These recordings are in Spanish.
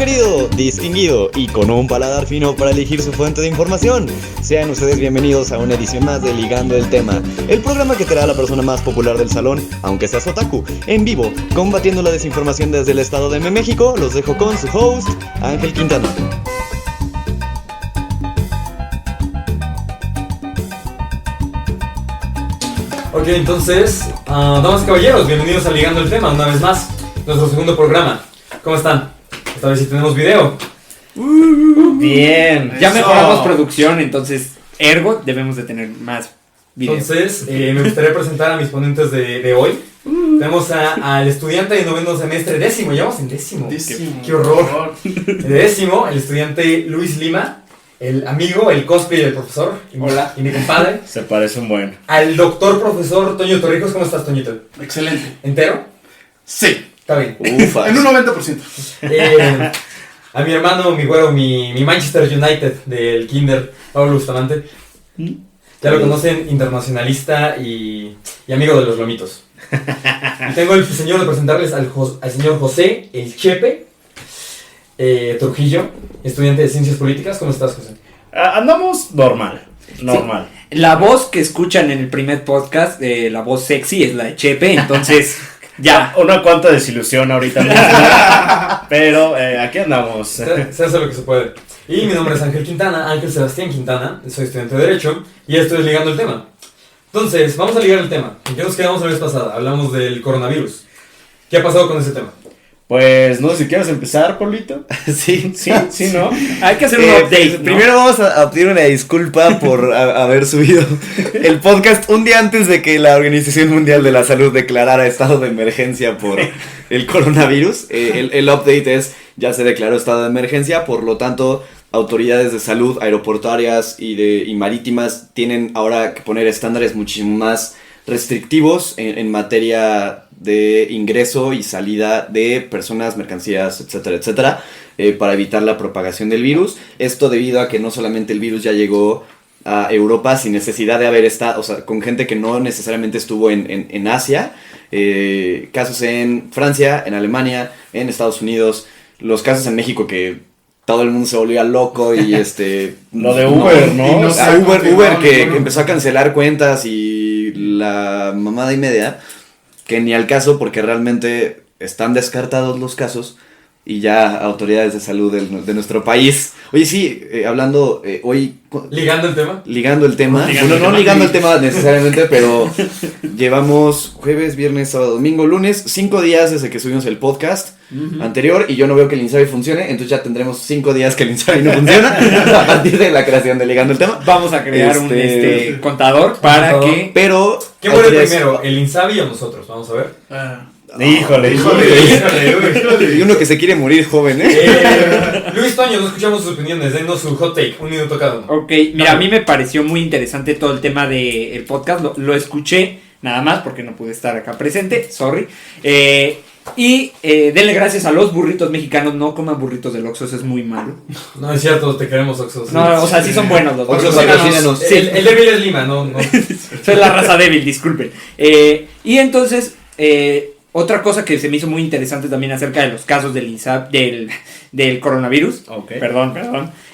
querido, distinguido y con un paladar fino para elegir su fuente de información. Sean ustedes bienvenidos a una edición más de Ligando el Tema, el programa que trae a la persona más popular del salón, aunque seas otaku, en vivo, combatiendo la desinformación desde el estado de México. Los dejo con su host, Ángel Quintana. Ok, entonces, damas y caballeros, bienvenidos a Ligando el Tema, una vez más, nuestro segundo programa. ¿Cómo están? Esta vez sí tenemos video. Bien, ya mejoramos producción, entonces, ergo, debemos de tener más video. Entonces, me gustaría presentar a mis ponentes de hoy. Tenemos al estudiante de noveno semestre, décimo, ya vamos en décimo. Qué horror. Décimo, el estudiante Luis Lima. El amigo, el cosplay del profesor. Hola. Y mi compadre. Se parece un buen. Al doctor profesor Toño Torrijos. ¿Cómo estás, Toñito? Excelente. ¿Entero? Sí. Está bien. Ufas. En un 90%. A mi hermano, mi güero, mi Manchester United del Kinder, Pablo Bustamante. Ya lo conocen, internacionalista y amigo de los lomitos. Y tengo el señor de presentarles al señor José, el Chepe Trujillo, estudiante de Ciencias Políticas. ¿Cómo estás, José? Andamos normal. Sí. La voz que escuchan en el primer podcast, la voz sexy, es la de Chepe, entonces ya. Una cuanta desilusión ahorita mismo. Pero aquí andamos. Se hace lo que se puede. Y mi nombre es Ángel Quintana, Ángel Sebastián Quintana, soy estudiante de Derecho y esto es Ligando el Tema. Entonces, vamos a ligar el tema. ¿En qué nos quedamos la vez pasada? Hablamos del coronavirus. ¿Qué ha pasado con ese tema? Pues no sé si quieres empezar, Pablito. Sí, ¿no? Hay que hacer un update, ¿no? Primero vamos a pedir una disculpa por haber subido el podcast un día antes de que la Organización Mundial de la Salud declarara estado de emergencia por el coronavirus. El update es, ya se declaró estado de emergencia, por lo tanto, autoridades de salud aeroportuarias y marítimas tienen ahora que poner estándares muchísimo más restrictivos en materia de ingreso y salida de personas, mercancías, etcétera, etcétera, para evitar la propagación del virus. Esto debido a que no solamente el virus ya llegó a Europa sin necesidad de haber estado, o sea, con gente que no necesariamente estuvo en Asia, casos en Francia, en Alemania, en Estados Unidos, los casos en México que todo el mundo se volvía loco y Lo de Uber, ¿no? Uber que empezó a cancelar cuentas y la mamada y media, que ni al caso porque realmente están descartados los casos y ya autoridades de salud de nuestro país. Oye, sí, hablando hoy... ¿Ligando el tema? Ligando el tema. No ligando el tema necesariamente, pero llevamos jueves, viernes, sábado, domingo, lunes, 5 días desde que subimos el podcast anterior y yo no veo que el Insabi funcione, entonces ya tendremos 5 días que el Insabi no funciona a partir de la creación de Ligando el Tema. Vamos a crear un contador para que... Pero... ¿Quién muere primero, el Insabi o nosotros? Vamos a ver. Híjole. Y uno que se quiere morir joven, Luis Toño, no escuchamos sus opiniones, denos su hot take, 1 minuto cada uno. Ok, mira, a mí me pareció muy interesante todo el tema del podcast, lo escuché nada más porque no pude estar acá presente, sorry. Y denle gracias a los burritos mexicanos, no coman burritos del Oxxo, eso es muy malo. No es cierto, te queremos Oxxo. No, o sea, sí son buenos los Oxxo, burritos. patrocínanos. Sí, El débil es Lima, no. soy la raza débil, disculpen. Y entonces, otra cosa que se me hizo muy interesante también acerca de los casos del coronavirus. Okay. Perdón.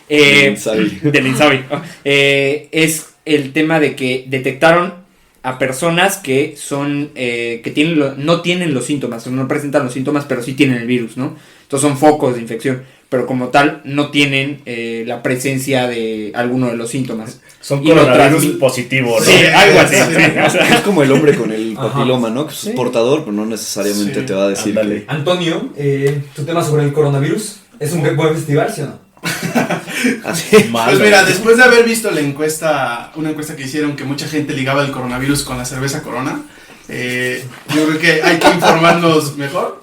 Del Insabi. Es el tema de que detectaron a personas que son que no tienen los síntomas, o no presentan los síntomas, pero sí tienen el virus, ¿no? Entonces son focos de infección, pero como tal no tienen la presencia de alguno de los síntomas. Son Y lo coronavirus positivos, ¿no? Sí, algo así. Sí, o sea, Es como el hombre con el papiloma, ¿no? Que es Sí. portador, pero no necesariamente Sí. te va a decir Ándale. que... Antonio, tu tema sobre el coronavirus, ¿es un buen festival, sí o no? Así. Pues mira, después de haber visto una encuesta que hicieron que mucha gente ligaba el coronavirus con la cerveza Corona, yo creo que hay que informarnos mejor.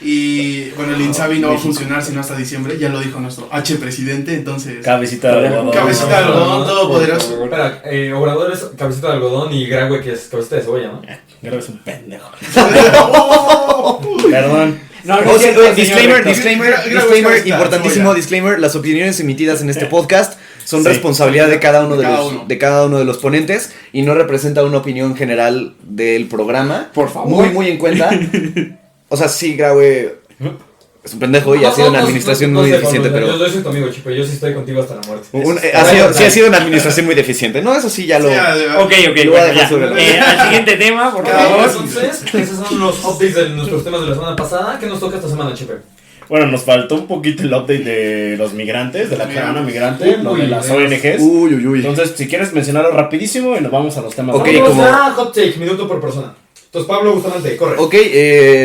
Y bueno, el Insabi no va a funcionar sino hasta diciembre, ya lo dijo nuestro H presidente, entonces... Cabecita de algodón. Cabecita de algodón, todopoderoso. Espera, Obrador es cabecita de algodón y Graue que es cabecita de cebolla, ¿no? Creo que es un pendejo. Perdón. no, Oh, sí, señor disclaimer, Rector. importantísimo Cebolla. disclaimer, las opiniones emitidas en este podcast son Sí. responsabilidad de cada uno De cada uno de los ponentes y no representa una opinión general del programa. Por favor. Muy en cuenta. O sea, sí, Graue, es un pendejo y ha sido una administración muy deficiente, pero... Yo soy tu amigo, Chipo, yo sí estoy contigo hasta la muerte. Sí ha sido una administración muy deficiente. No, eso sí ya lo... Ok, Lo voy a dejar sobre la al siguiente tema, por favor. Entonces, esos son los updates de nuestros temas de la semana pasada. ¿Qué nos toca esta semana, Chipe? Bueno, nos faltó un poquito el update de los migrantes, de la caravana migrante, lo de las ONGs. Uy. Entonces, si quieres mencionarlo rapidísimo y nos vamos a los temas. Ok, Vamos como- a hot take, minuto por persona. Entonces, Pablo Bustamante, corre. Ok,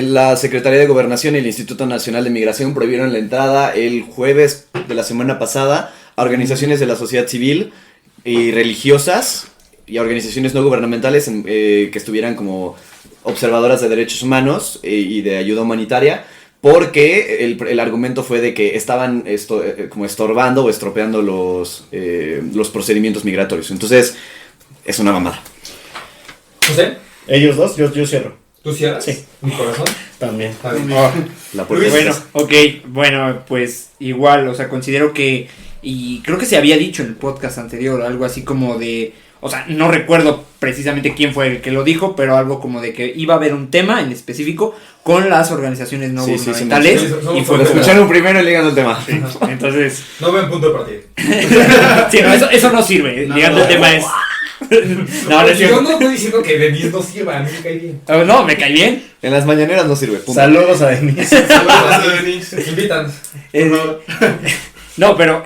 la Secretaría de Gobernación y el Instituto Nacional de Migración prohibieron la entrada el jueves de la semana pasada a organizaciones de la sociedad civil y religiosas y a organizaciones no gubernamentales que estuvieran como observadoras de derechos humanos y de ayuda humanitaria, porque el argumento fue de que estaban como estorbando o estropeando los procedimientos migratorios. Entonces, es una mamada. José, Ellos dos, yo cierro. ¿tú cierras? Sí. Mi corazón. También. Está bien. La puerta. Bueno, ok, bueno, pues igual, o sea, considero que, y creo que se había dicho en el podcast anterior, algo así como de, o sea, no recuerdo precisamente quién fue el que lo dijo, pero algo como de que iba a haber un tema en específico con las organizaciones no Sí, sí, sí, gubernamentales, sí, y Lo fue como, escucharon primero y ligando el tema. entonces, No ven punto de partida. sí, no, eso no sirve, No, digamos, el tema es, no, no es Yo cierto. no estoy diciendo que Denise no sirva, a mí me cae bien. Oh, no, me cae bien. En las mañaneras no sirve. Punto. Saludos a Denise. Invitan. No, pero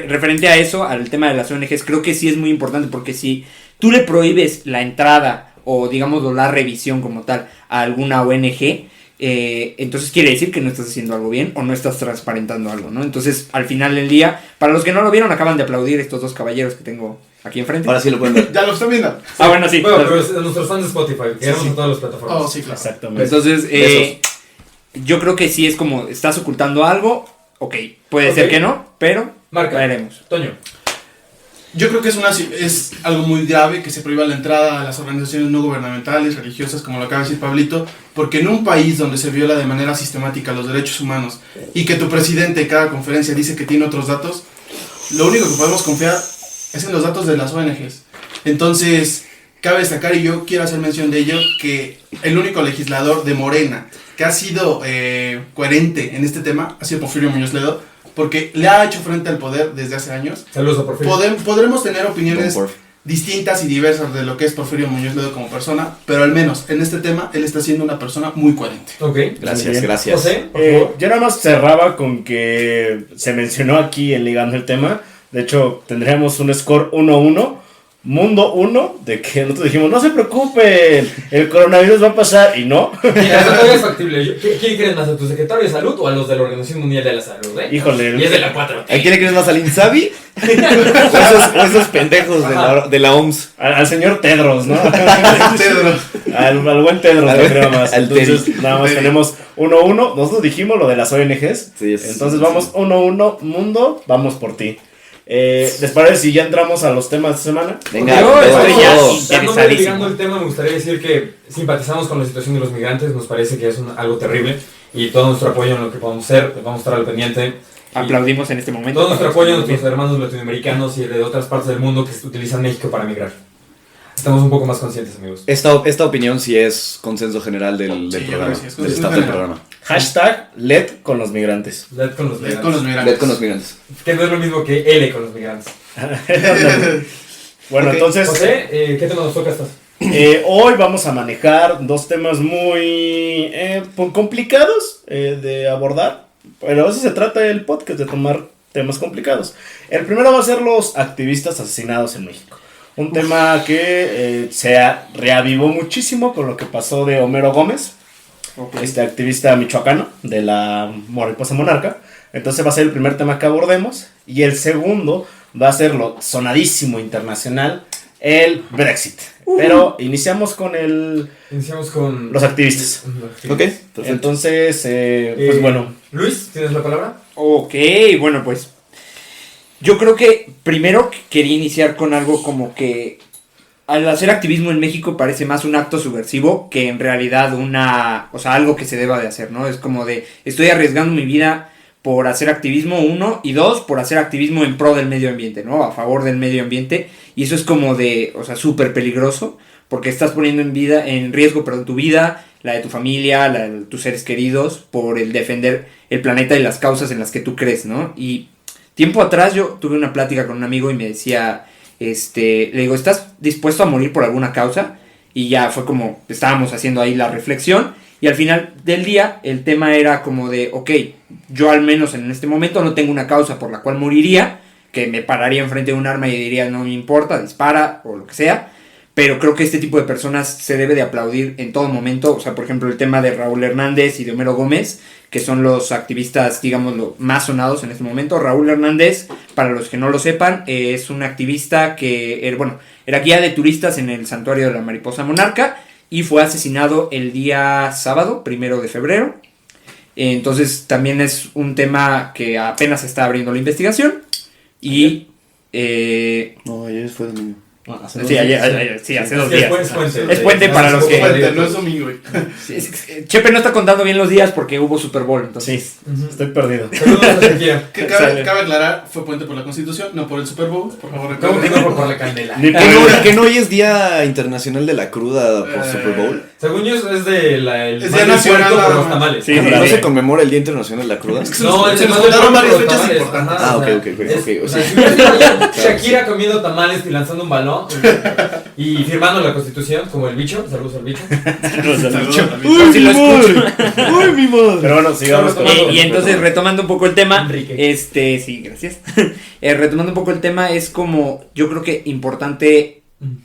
referente a eso, al tema de las ONGs, creo que sí es muy importante porque si tú le prohíbes la entrada o digamos la revisión como tal a alguna ONG, entonces quiere decir que no estás haciendo algo bien o no estás transparentando algo, ¿no? Entonces, al final del día, para los que no lo vieron, acaban de aplaudir estos dos caballeros que tengo aquí enfrente. Ahora sí lo pueden ver. Ya lo están viendo. Ah, bueno, sí. Bueno, pero es de nuestros fans de Spotify, que éramos en todas las plataformas. Oh, sí, claro. Exactamente. Entonces, Besos. yo creo que sí es como, estás ocultando algo, ok, puede Ok. ser que no, pero Marca. veremos. Toño. Yo creo que es algo muy grave que se prohíba la entrada a las organizaciones no gubernamentales, religiosas, como lo acaba de decir Pablito, porque en un país donde se viola de manera sistemática los derechos humanos y que tu presidente en cada conferencia dice que tiene otros datos, lo único que podemos confiar es en los datos de las ONGs. Entonces, cabe destacar, y yo quiero hacer mención de ello, que el único legislador de Morena que ha sido coherente en este tema ha sido Porfirio Muñoz Ledo, porque le ha hecho frente al poder desde hace años. Saludos a Porfirio. Podremos tener opiniones Don Porf. distintas y diversas de lo que es Porfirio Muñoz Ledo como persona, pero al menos en este tema él está siendo una persona muy coherente. Ok. Gracias, Muy bien. gracias. José, por favor. Yo nada más cerraba con que se mencionó aquí en Ligando el Tema. De hecho, tendríamos un score 1-1. Mundo 1, de que nosotros dijimos, no se preocupen, el coronavirus va a pasar, y no. Mira, eso todavía es factible. ¿Quién crees más, a tu secretario de salud o a los de la Organización Mundial de la Salud? Híjole, Y es de la 4. ¿A quién le crees más? ¿Al Insabi? ¿O esos pendejos de la OMS? al señor Tedros, ¿no? Tedros. al buen Tedros, Al- yo creo más. al Entonces, Teddy. nada más Teddy. tenemos 1-1. Nosotros dijimos lo de las ONGs. Sí, Entonces, vamos 1-1, mundo, vamos por ti. ¿Les parece si ya entramos a los temas de semana? Venga, Yo estoy ya todo. interesadísimo. Ligando el tema, me gustaría decir que simpatizamos con la situación de los migrantes. Nos parece que es algo terrible. Y todo nuestro apoyo en lo que podamos hacer. Vamos a estar al pendiente. Y Aplaudimos en este momento. todo nuestro apoyo a nuestros hermanos latinoamericanos y de otras partes del mundo que utilizan México para migrar. Estamos un poco más conscientes, amigos. Esta opinión sí es consenso general del Sí, programa, gracias, del consenso staff del general. programa. Hashtag LED con los migrantes. Led con los Con migrantes. los migrantes. Ved con los migrantes. Que no es lo mismo que L con los migrantes. Bueno, Ok, entonces, José, ¿qué tema nos toca estas? hoy vamos a manejar dos temas muy complicados de abordar, pero eso se trata del podcast, de tomar temas complicados. El primero va a ser los activistas asesinados en México. Un tema que se reavivó muchísimo con lo que pasó de Homero Gómez, este activista michoacano de la Mariposa Monarca. Entonces va a ser el primer tema que abordemos. Y el segundo va a ser lo sonadísimo internacional, el Brexit. Pero iniciamos con Iniciamos con los activistas. Ok, perfecto. Entonces, pues bueno. Luis, ¿tienes la palabra? Ok, bueno, pues yo creo que primero quería iniciar con algo como que al hacer activismo en México parece más un acto subversivo que en realidad algo que se deba de hacer, ¿no? Es como de, estoy arriesgando mi vida por hacer activismo, 1, y 2, por hacer activismo en pro del medio ambiente, ¿no? A favor del medio ambiente, y eso es como de, súper peligroso, porque estás poniendo en riesgo tu vida, la de tu familia, la de tus seres queridos, por el defender el planeta y las causas en las que tú crees, ¿no? Y tiempo atrás yo tuve una plática con un amigo y me decía, le digo, ¿estás dispuesto a morir por alguna causa? Y ya fue como, estábamos haciendo ahí la reflexión, y al final del día el tema era como de, ok, yo al menos en este momento no tengo una causa por la cual moriría, que me pararía enfrente de un arma y diría, no me importa, dispara, o lo que sea. Pero creo que este tipo de personas se debe de aplaudir en todo momento. O sea, por ejemplo, el tema de Raúl Hernández y de Homero Gómez, que son los activistas, digámoslo, más sonados en este momento. Raúl Hernández, para los que no lo sepan, es un activista que, era guía de turistas en el santuario de la Mariposa Monarca y fue asesinado el día sábado, 1 de febrero. Entonces, también es un tema que apenas se está abriendo la investigación. Y... No, ayer fue domingo. Sí, hace 2 días. Es puente para los que... No es domingo, güey. Chepe no está contando bien los días porque hubo Super Bowl, entonces... Sí, estoy perdido. Saludos a Shakira. Que cabe aclarar, fue puente por la Constitución, no por el Super Bowl. Por favor, ¿Cómo que recuerden. no por la candela? ¿Que no hoy es Día Internacional de la Cruda por Super Bowl? Según yo es de el Es Día Nacional por nada los más. tamales. Sí, ¿No se conmemora el Día Internacional de la Cruda? No, se es el nos más del juntaron puerco varias por los fechas tamales. importantes. Ajá, Ah, o sea, ok. o O sea, sea, si ves Shakira comiendo tamales y lanzando un balón y firmando la Constitución como el bicho, saludos al bicho. Por si lo escucho. ¡Uy, mi madre! Pero bueno, sigamos con Y entonces, retomando un poco el tema, Enrique. sí, gracias. Retomando un poco el tema, es como, yo creo que importante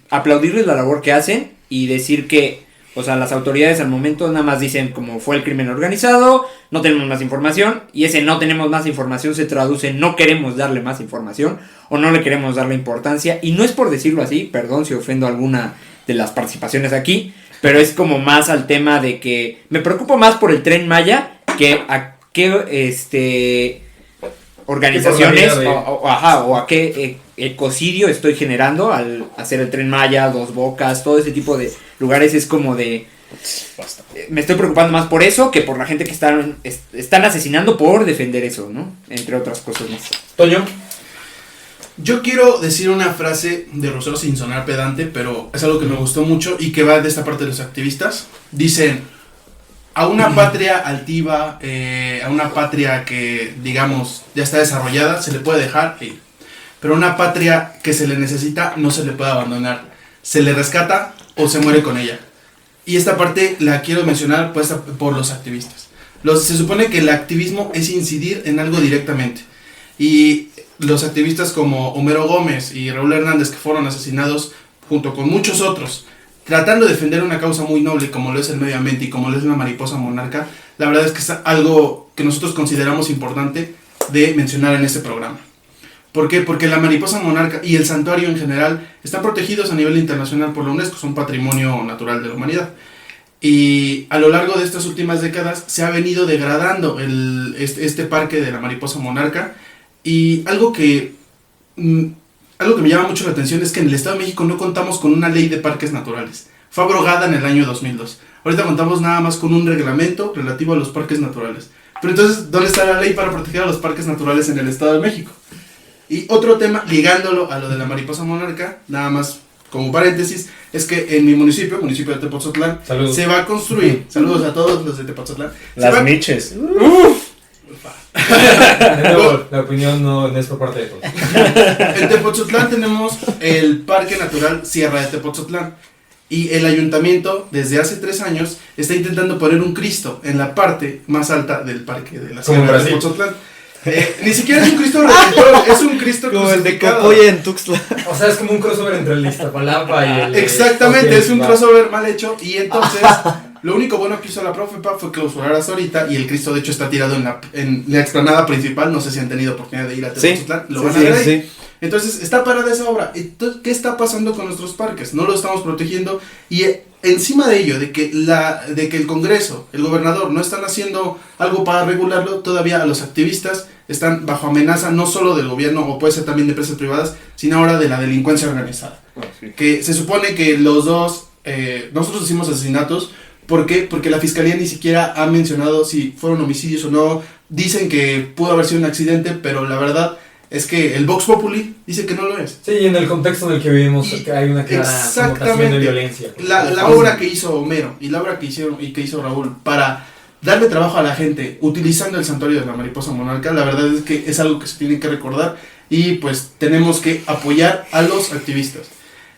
aplaudirles la labor que hacen y decir que, o sea, las autoridades al momento nada más dicen como fue el crimen organizado, no tenemos más información, y ese no tenemos más información se traduce en no queremos darle más información, o no le queremos darle importancia, y no es por decirlo así, perdón si ofendo a alguna de las participaciones aquí, pero es como más al tema de que me preocupo más por el Tren Maya que a qué organizaciones o a qué ecocidio estoy generando al hacer el Tren Maya, Dos Bocas, todo ese tipo de lugares. Es como de Basta. me estoy preocupando más por eso que por la gente que están asesinando por defender eso, ¿no? Entre otras cosas más. Toño. Yo quiero decir una frase de Rousseau sin sonar pedante, pero es algo que me gustó mucho y que va de esta parte de los activistas. Dicen, a una patria altiva, a una patria que, digamos, ya está desarrollada, se le puede dejar ir. Pero a una patria que se le necesita, no se le puede abandonar. Se le rescata o se muere con ella. Y esta parte la quiero mencionar pues, por los activistas. Se supone que el activismo es incidir en algo directamente. Y los activistas como Homero Gómez y Raúl Hernández, que fueron asesinados junto con muchos otros, tratando de defender una causa muy noble como lo es el medio ambiente y como lo es la mariposa monarca, la verdad es que es algo que nosotros consideramos importante de mencionar en este programa. ¿Por qué? Porque la mariposa monarca y el santuario en general están protegidos a nivel internacional por la UNESCO, son patrimonio natural de la humanidad. Y a lo largo de estas últimas décadas se ha venido degradando este parque de la mariposa monarca. Y algo que me llama mucho la atención es que en el Estado de México no contamos con una ley de parques naturales. Fue abrogada en el año 2002. Ahorita contamos nada más con un reglamento relativo a los parques naturales. Pero entonces, ¿dónde está la ley para proteger a los parques naturales en el Estado de México? Y otro tema, ligándolo a lo de la mariposa monarca, nada más como paréntesis, es que en mi municipio de Tepotzotlán, se va a construir, saludos a todos los de Tepotzotlán. Las miches. De nuevo, la opinión no es por parte de todos. En Tepotzotlán tenemos el Parque Natural Sierra de Tepotzotlán. Y el ayuntamiento, desde hace 3 años, está intentando poner un Cristo en la parte más alta del parque de la Sierra de Tepotzotlán. Ni siquiera es un Cristo redentor, es un Cristo como el de crucificado. Copolla en Tuxtla. O sea, es como un crossover entre el Iztapalapa y el... Exactamente, okay, es un va. crossover mal hecho. Y entonces, lo único bueno que hizo la Profepa fue clausurar hasta ahorita. Y el Cristo, de hecho, está tirado en la explanada principal. No sé si han tenido oportunidad de ir a Tepotzotlán. Lo van a ver ahí. Entonces, está parada esa obra. Entonces, ¿qué está pasando con nuestros parques? No lo estamos protegiendo. Y encima de ello, de que el Congreso, el gobernador, no están haciendo algo para regularlo, todavía los activistas están bajo amenaza no solo del gobierno, o puede ser también de empresas privadas, sino ahora de la delincuencia organizada. Que se supone que los dos, nosotros decimos asesinatos, ¿por qué? Porque la fiscalía ni siquiera ha mencionado si fueron homicidios o no. Dicen que pudo haber sido un accidente, pero la verdad es que el Vox Populi dice que no lo es. Sí, y en el contexto en el que vivimos que hay una clara connotación de violencia. La obra que hizo Homero y la obra que hizo Raúl para darle trabajo a la gente utilizando el santuario de la mariposa monarca, la verdad es que es algo que se tiene que recordar y pues tenemos que apoyar a los activistas.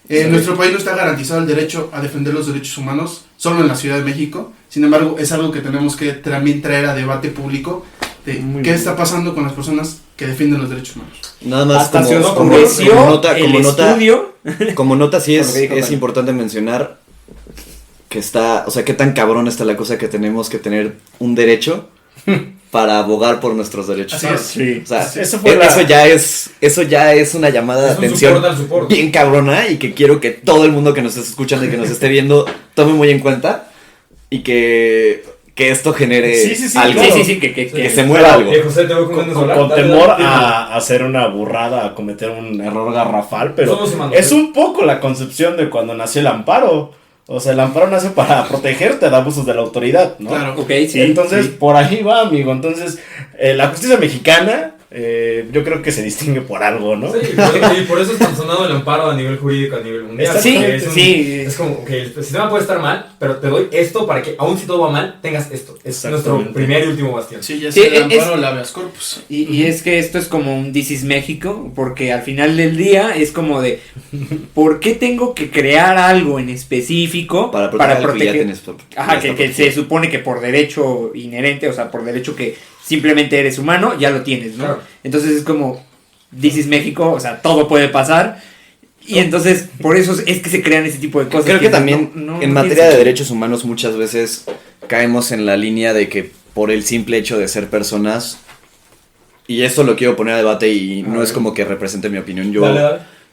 En nuestro país no está garantizado el derecho a defender los derechos humanos, solo en la Ciudad de México. Sin embargo, es algo que tenemos que también traer a debate público de qué está pasando con las personas que defienden los derechos humanos. Nada más hasta se como nota sí es importante mencionar que está, o sea, qué tan cabrón está la cosa que tenemos que tener un derecho para abogar por nuestros derechos. Así es. Sí. O sea, Eso ya es una llamada de atención bien cabrona y que quiero que todo el mundo que nos esté escuchando y que nos esté viendo tome muy en cuenta y que esto genere algo. Claro. Que se mueva algo. José, te voy Con temor a hacer una burrada, a cometer un error garrafal, pero es un poco la concepción de cuando nació el amparo. O sea, el amparo nace para protegerte de abusos de la autoridad, ¿no? Claro. Okay, sí. Entonces, por ahí va, amigo. Entonces, la justicia mexicana, yo creo que se distingue por algo, ¿no? Sí, y por eso es tan sonado el amparo a nivel jurídico, a nivel mundial. Sí, Es como que el sistema puede estar mal, pero te doy esto para que, aun si todo va mal, tengas esto. Es nuestro primer y último bastión. Sí, ya Sí, sea el amparo o el habeas corpus. Y es que esto es como un This is México, porque al final del día es como de, ¿por qué tengo que crear algo en específico para proteger? Ajá, que se supone que por derecho inherente, o sea, por derecho que simplemente eres humano, ya lo tienes, ¿no? Claro. Entonces es como, This is México, o sea, todo puede pasar. Y entonces, por eso es que se crean ese tipo de cosas. Creo que también en materia de sentido. derechos humanos muchas veces caemos en la línea de que por el simple hecho de ser personas, y esto lo quiero poner a debate y no es como que represente mi opinión,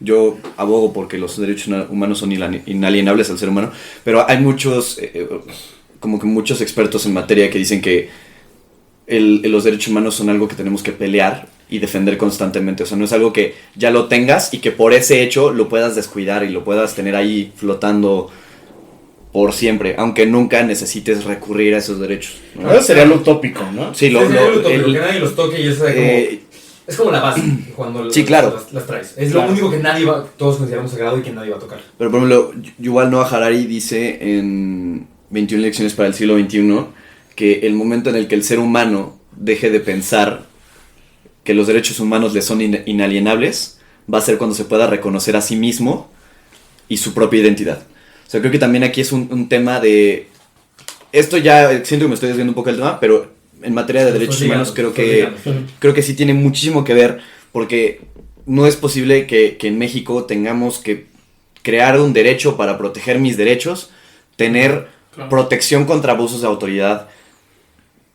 yo abogo porque los derechos humanos son inalienables al ser humano, pero hay muchos, como que muchos expertos en materia que dicen que los derechos humanos son algo que tenemos que pelear y defender constantemente. O sea, no es algo que ya lo tengas y que por ese hecho lo puedas descuidar y lo puedas tener ahí flotando por siempre, aunque nunca necesites recurrir a esos derechos, ¿no? Eso sería lo utópico, ¿no? Sí, que nadie los toque y eso es como la base cuando claro. las traes. Es lo único que todos consideramos sagrado y que nadie va a tocar. Pero por ejemplo, Yuval Noah Harari dice en 21 lecciones para el siglo XXI que el momento en el que el ser humano deje de pensar que los derechos humanos le son inalienables va a ser cuando se pueda reconocer a sí mismo y su propia identidad. O sea, creo que también aquí es un tema de... Esto ya siento que me estoy desviando un poco del tema, pero en materia de derechos humanos creo que sí tiene muchísimo que ver, porque no es posible que en México tengamos que crear un derecho para proteger mis derechos, tener protección contra abusos de autoridad,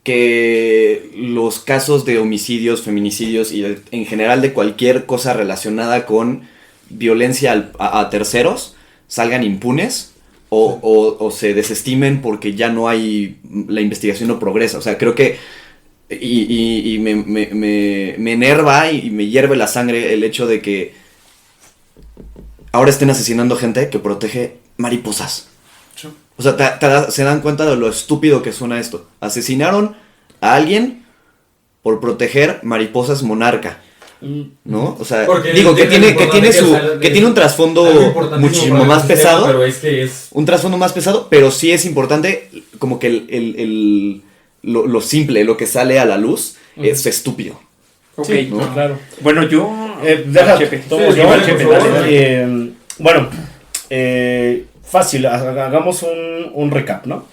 que los casos de homicidios, feminicidios y en general de cualquier cosa relacionada con violencia a terceros salgan impunes o se desestimen porque ya no hay, la investigación no progresa. O sea, creo que y me enerva y me hierve la sangre el hecho de que ahora estén asesinando gente que protege mariposas. O sea, se dan cuenta de lo estúpido que suena esto. Asesinaron a alguien por proteger mariposas monarca, ¿no? O sea, porque digo que tiene un trasfondo muchísimo más pesado. Pero es que es un trasfondo más pesado, pero sí es importante como que lo simple, lo que sale a la luz es estúpido. Ok, Sí, ¿no? claro. Bueno, yo... Fácil, hagamos un recap, ¿no?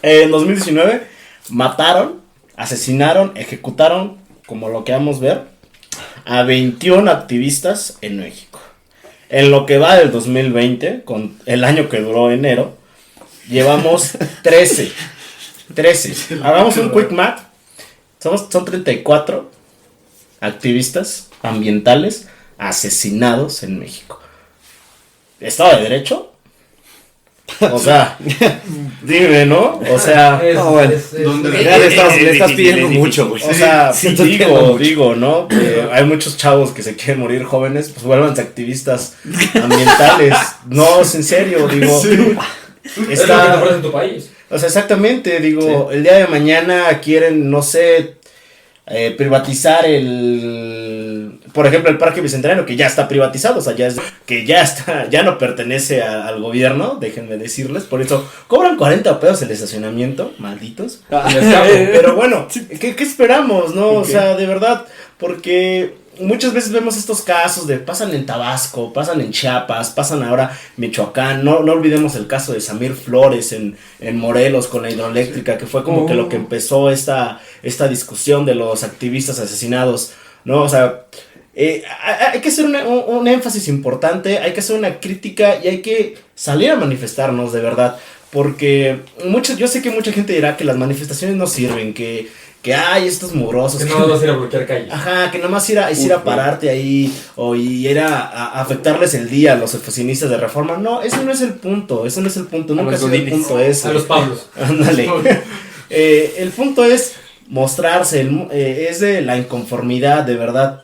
En 2019 mataron, asesinaron, ejecutaron, como lo que vamos a ver, a 21 activistas en México. En lo que va del 2020, con el año que duró enero, llevamos 13. Hagamos un quick math. Son 34 activistas ambientales asesinados en México. ¿Estado de Derecho? O sea, dime, ¿no? O sea, le estás pidiendo mucho, güey. o sea, digo, ¿no? Hay muchos chavos que se quieren morir jóvenes, pues vuélvanse activistas ambientales. No, es en serio, digo. es lo que te ofrece en tu país. O sea, exactamente, digo, el día de mañana quieren, no sé, privatizar por ejemplo, el Parque Bicentenario, que ya está privatizado, o sea, ya no pertenece al gobierno, déjenme decirles, por eso cobran 40 pesos el estacionamiento, malditos. Pero bueno, ¿qué esperamos, no? O sea, de verdad, porque muchas veces vemos estos casos de pasan en Tabasco, pasan en Chiapas, pasan ahora en Michoacán, no olvidemos el caso de Samir Flores en Morelos con la hidroeléctrica, que fue como que lo que empezó esta discusión de los activistas asesinados, ¿no? O sea, hay que hacer un énfasis importante, hay que hacer una crítica y hay que salir a manifestarnos de verdad, porque yo sé que mucha gente dirá que las manifestaciones no sirven, que hay estos mugrosos. Que no vas a ir a bloquear calles. Ajá, que nomás ir a pararte ahí o ir a afectarles el día a los oficinistas de Reforma. No, ese no es el punto, nunca ha sido el punto ese. A los Pablos. Ándale. El punto es mostrarse, es de la inconformidad, de verdad.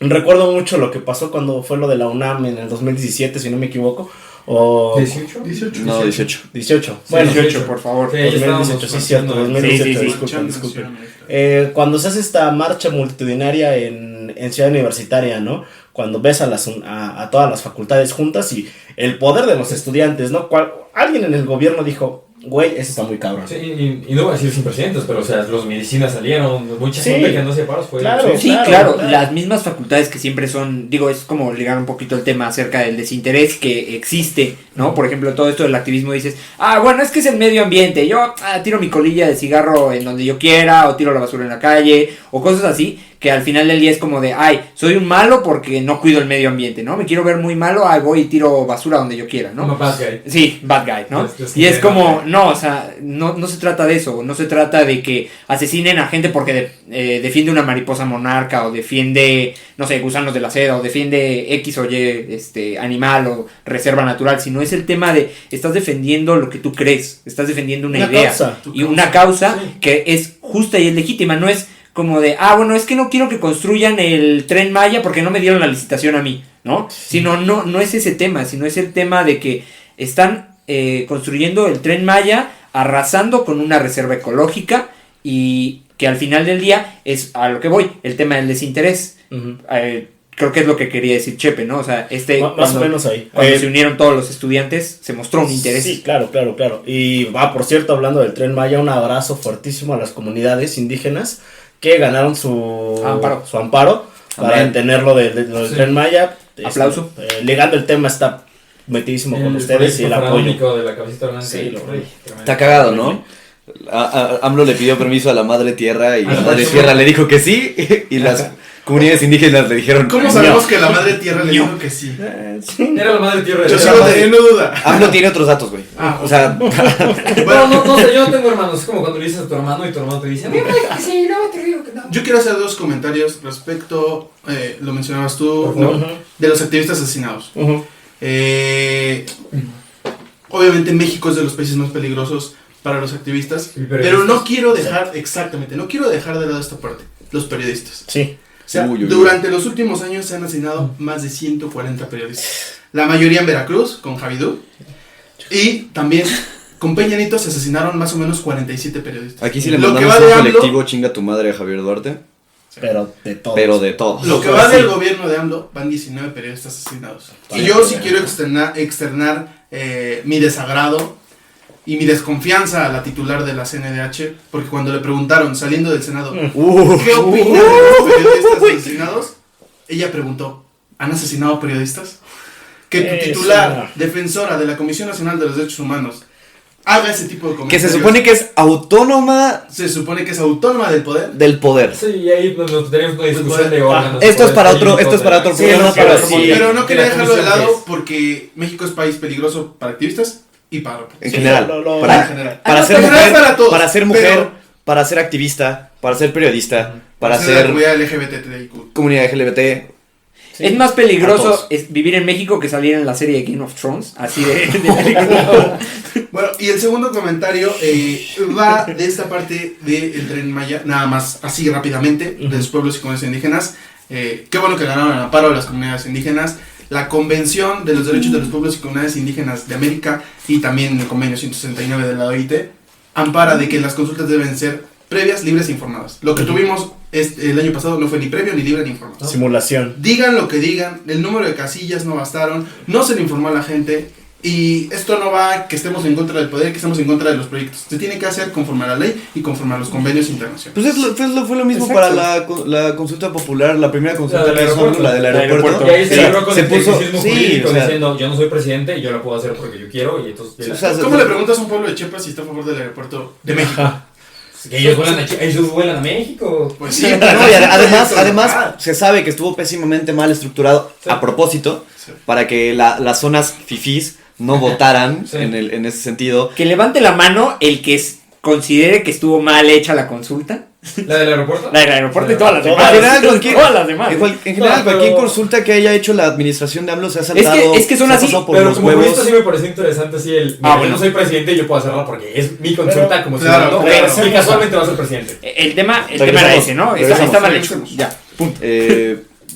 Recuerdo mucho lo que pasó cuando fue lo de la UNAM en el 2017, si no me equivoco. O ¿18? 18. No, 18. 18. Bueno, 18, por favor. Sí, 2018, sí, cierto. 2018, sí. disculpen. Cuando se hace esta marcha multitudinaria en Ciudad Universitaria, ¿no? Cuando ves a todas las facultades juntas y el poder de los estudiantes, ¿no? Alguien en el gobierno dijo, güey, eso está muy cabrón. Sí, y no voy a decir sin presidentes, pero o sea, los medicinas salieron, mucha gente que no se paros fue. Claro, claro, las mismas facultades que siempre son, digo, es como ligar un poquito el tema acerca del desinterés que existe, ¿no? Por ejemplo, todo esto del activismo dices, bueno, es que es el medio ambiente, yo tiro mi colilla de cigarro en donde yo quiera, o tiro la basura en la calle, o cosas así, que al final del día es como de, soy un malo porque no cuido el medio ambiente, ¿no? Me quiero ver muy malo, voy y tiro basura donde yo quiera, ¿no? Como bad guy. Sí, bad guy, ¿no? Y es como, no, o sea, no se trata de eso, no se trata de que asesinen a gente porque defiende una mariposa monarca, o defiende, no sé, gusanos de la seda, o defiende X o Y animal o reserva natural, sino es el tema de, estás defendiendo lo que tú crees, estás defendiendo una idea, una causa que es justa y es legítima, no es como de, bueno, es que no quiero que construyan el Tren Maya porque no me dieron la licitación a mí, ¿no? Sí. Sino no es ese tema, sino es el tema de que están construyendo el Tren Maya, arrasando con una reserva ecológica, y que al final del día es a lo que voy, el tema del desinterés. Uh-huh. Creo que es lo que quería decir Chepe, ¿no? O sea, más o menos ahí. Cuando se unieron todos los estudiantes, se mostró un interés. Sí, claro. Y por cierto, hablando del Tren Maya, un abrazo fuertísimo a las comunidades indígenas que ganaron su amparo para detenerlo del Tren Maya. Aplauso. Legando el tema, está metidísimo con ustedes y el apoyo. De la cabecita sí, está cagado, ¿no? AMLO le pidió permiso a la madre tierra y la madre tierra le dijo que sí, y las comunidades indígenas le dijeron, ¿cómo sabemos que la madre tierra le dijo que sí? Era la madre tierra. Yo sigo teniendo duda. AMLO tiene otros datos, güey. O sea, bueno, no sé, yo no tengo hermanos. Es como cuando le dices a tu hermano y tu hermano te dice, a mí me dijo que sí, no, te digo que no. Yo quiero hacer dos comentarios respecto, lo mencionabas tú, ¿no? De los activistas asesinados. Obviamente México es de los países más peligrosos para los activistas, pero no quiero dejar de lado esta parte, los periodistas. Sí. O sea, durante los últimos años se han asesinado más de 140 periodistas. La mayoría en Veracruz, con Javidú. Y también con Peña Nieto se asesinaron más o menos 47 periodistas. Aquí sí le mandamos un colectivo, chinga tu madre, a Javier Duarte. Pero de todos. Lo que va del gobierno de AMLO, van 19 periodistas asesinados. Y yo sí quiero externar mi desagrado y mi desconfianza a la titular de la CNDH, porque cuando le preguntaron, saliendo del Senado, ¿qué opina de los periodistas asesinados? Ella preguntó, ¿han asesinado periodistas? Que tu titular, defensora de la Comisión Nacional de los Derechos Humanos, haga ese tipo de comentarios. Que se supone que es autónoma. Se supone que es autónoma del poder. Del poder. Sí, y ahí nos tenemos una discusión de órganos. Esto es para otro programa. Pero no quería dejarlo de lado porque México es país peligroso para activistas y para... En general. Para ser mujer, para todos, para ser mujer, para ser activista, para ser periodista, para ser... comunidad LGBTIQ. Comunidad LGBT... Sí. Es más peligroso vivir en México que salir en la serie de Game of Thrones, así de Bueno, y el segundo comentario va de esta parte del Tren Maya, nada más así rápidamente, de los pueblos y comunidades indígenas. Qué bueno que ganaron el amparo de las comunidades indígenas. La Convención de los Derechos de los Pueblos y Comunidades Indígenas de América y también el Convenio 169 de la OIT ampara de que las consultas deben ser previas, libres e informadas. Lo que tuvimos el año pasado no fue ni previo, ni libre, ni informado. Simulación. Digan lo que digan, el número de casillas no bastaron, no se le informó a la gente. Y esto no va que estemos en contra del poder, que estemos en contra de los proyectos. Se tiene que hacer conforme a la ley y conforme a los convenios internacionales. Pues fue lo mismo. Exacto. para la consulta popular, la primera consulta La del aeropuerto. la del aeropuerto. Y ahí se libró con se el puso, tecnicismo sí, jurídico o sea, diciendo, yo no soy presidente y yo lo puedo hacer porque yo quiero. Y entonces, o sea, ¿Cómo le preguntas a un pueblo de Chiapas si está a favor del aeropuerto de México? que ellos vuelan a México. Pues sí. no, y además se sabe que estuvo pésimamente mal estructurado a propósito para que las zonas fifís no votaran en ese sentido. Que levante la mano el que considere que estuvo mal hecha la consulta. ¿La del aeropuerto? La del aeropuerto y todas las En demás. general, Todas las demás. en general, cualquier consulta que haya hecho la administración de AMLO se ha saltado. Es que son se ha así, pasado por Pero los como huevos. jurista sí me pareció interesante así el... Ah, yo bueno. no soy presidente y yo puedo hacerla porque es mi consulta Pero, como claro, ciudadano. claro. Y casualmente va a ser presidente. El tema Regresamos, era ese, ¿no? Está mal hecho. regresamos. Ya, punto.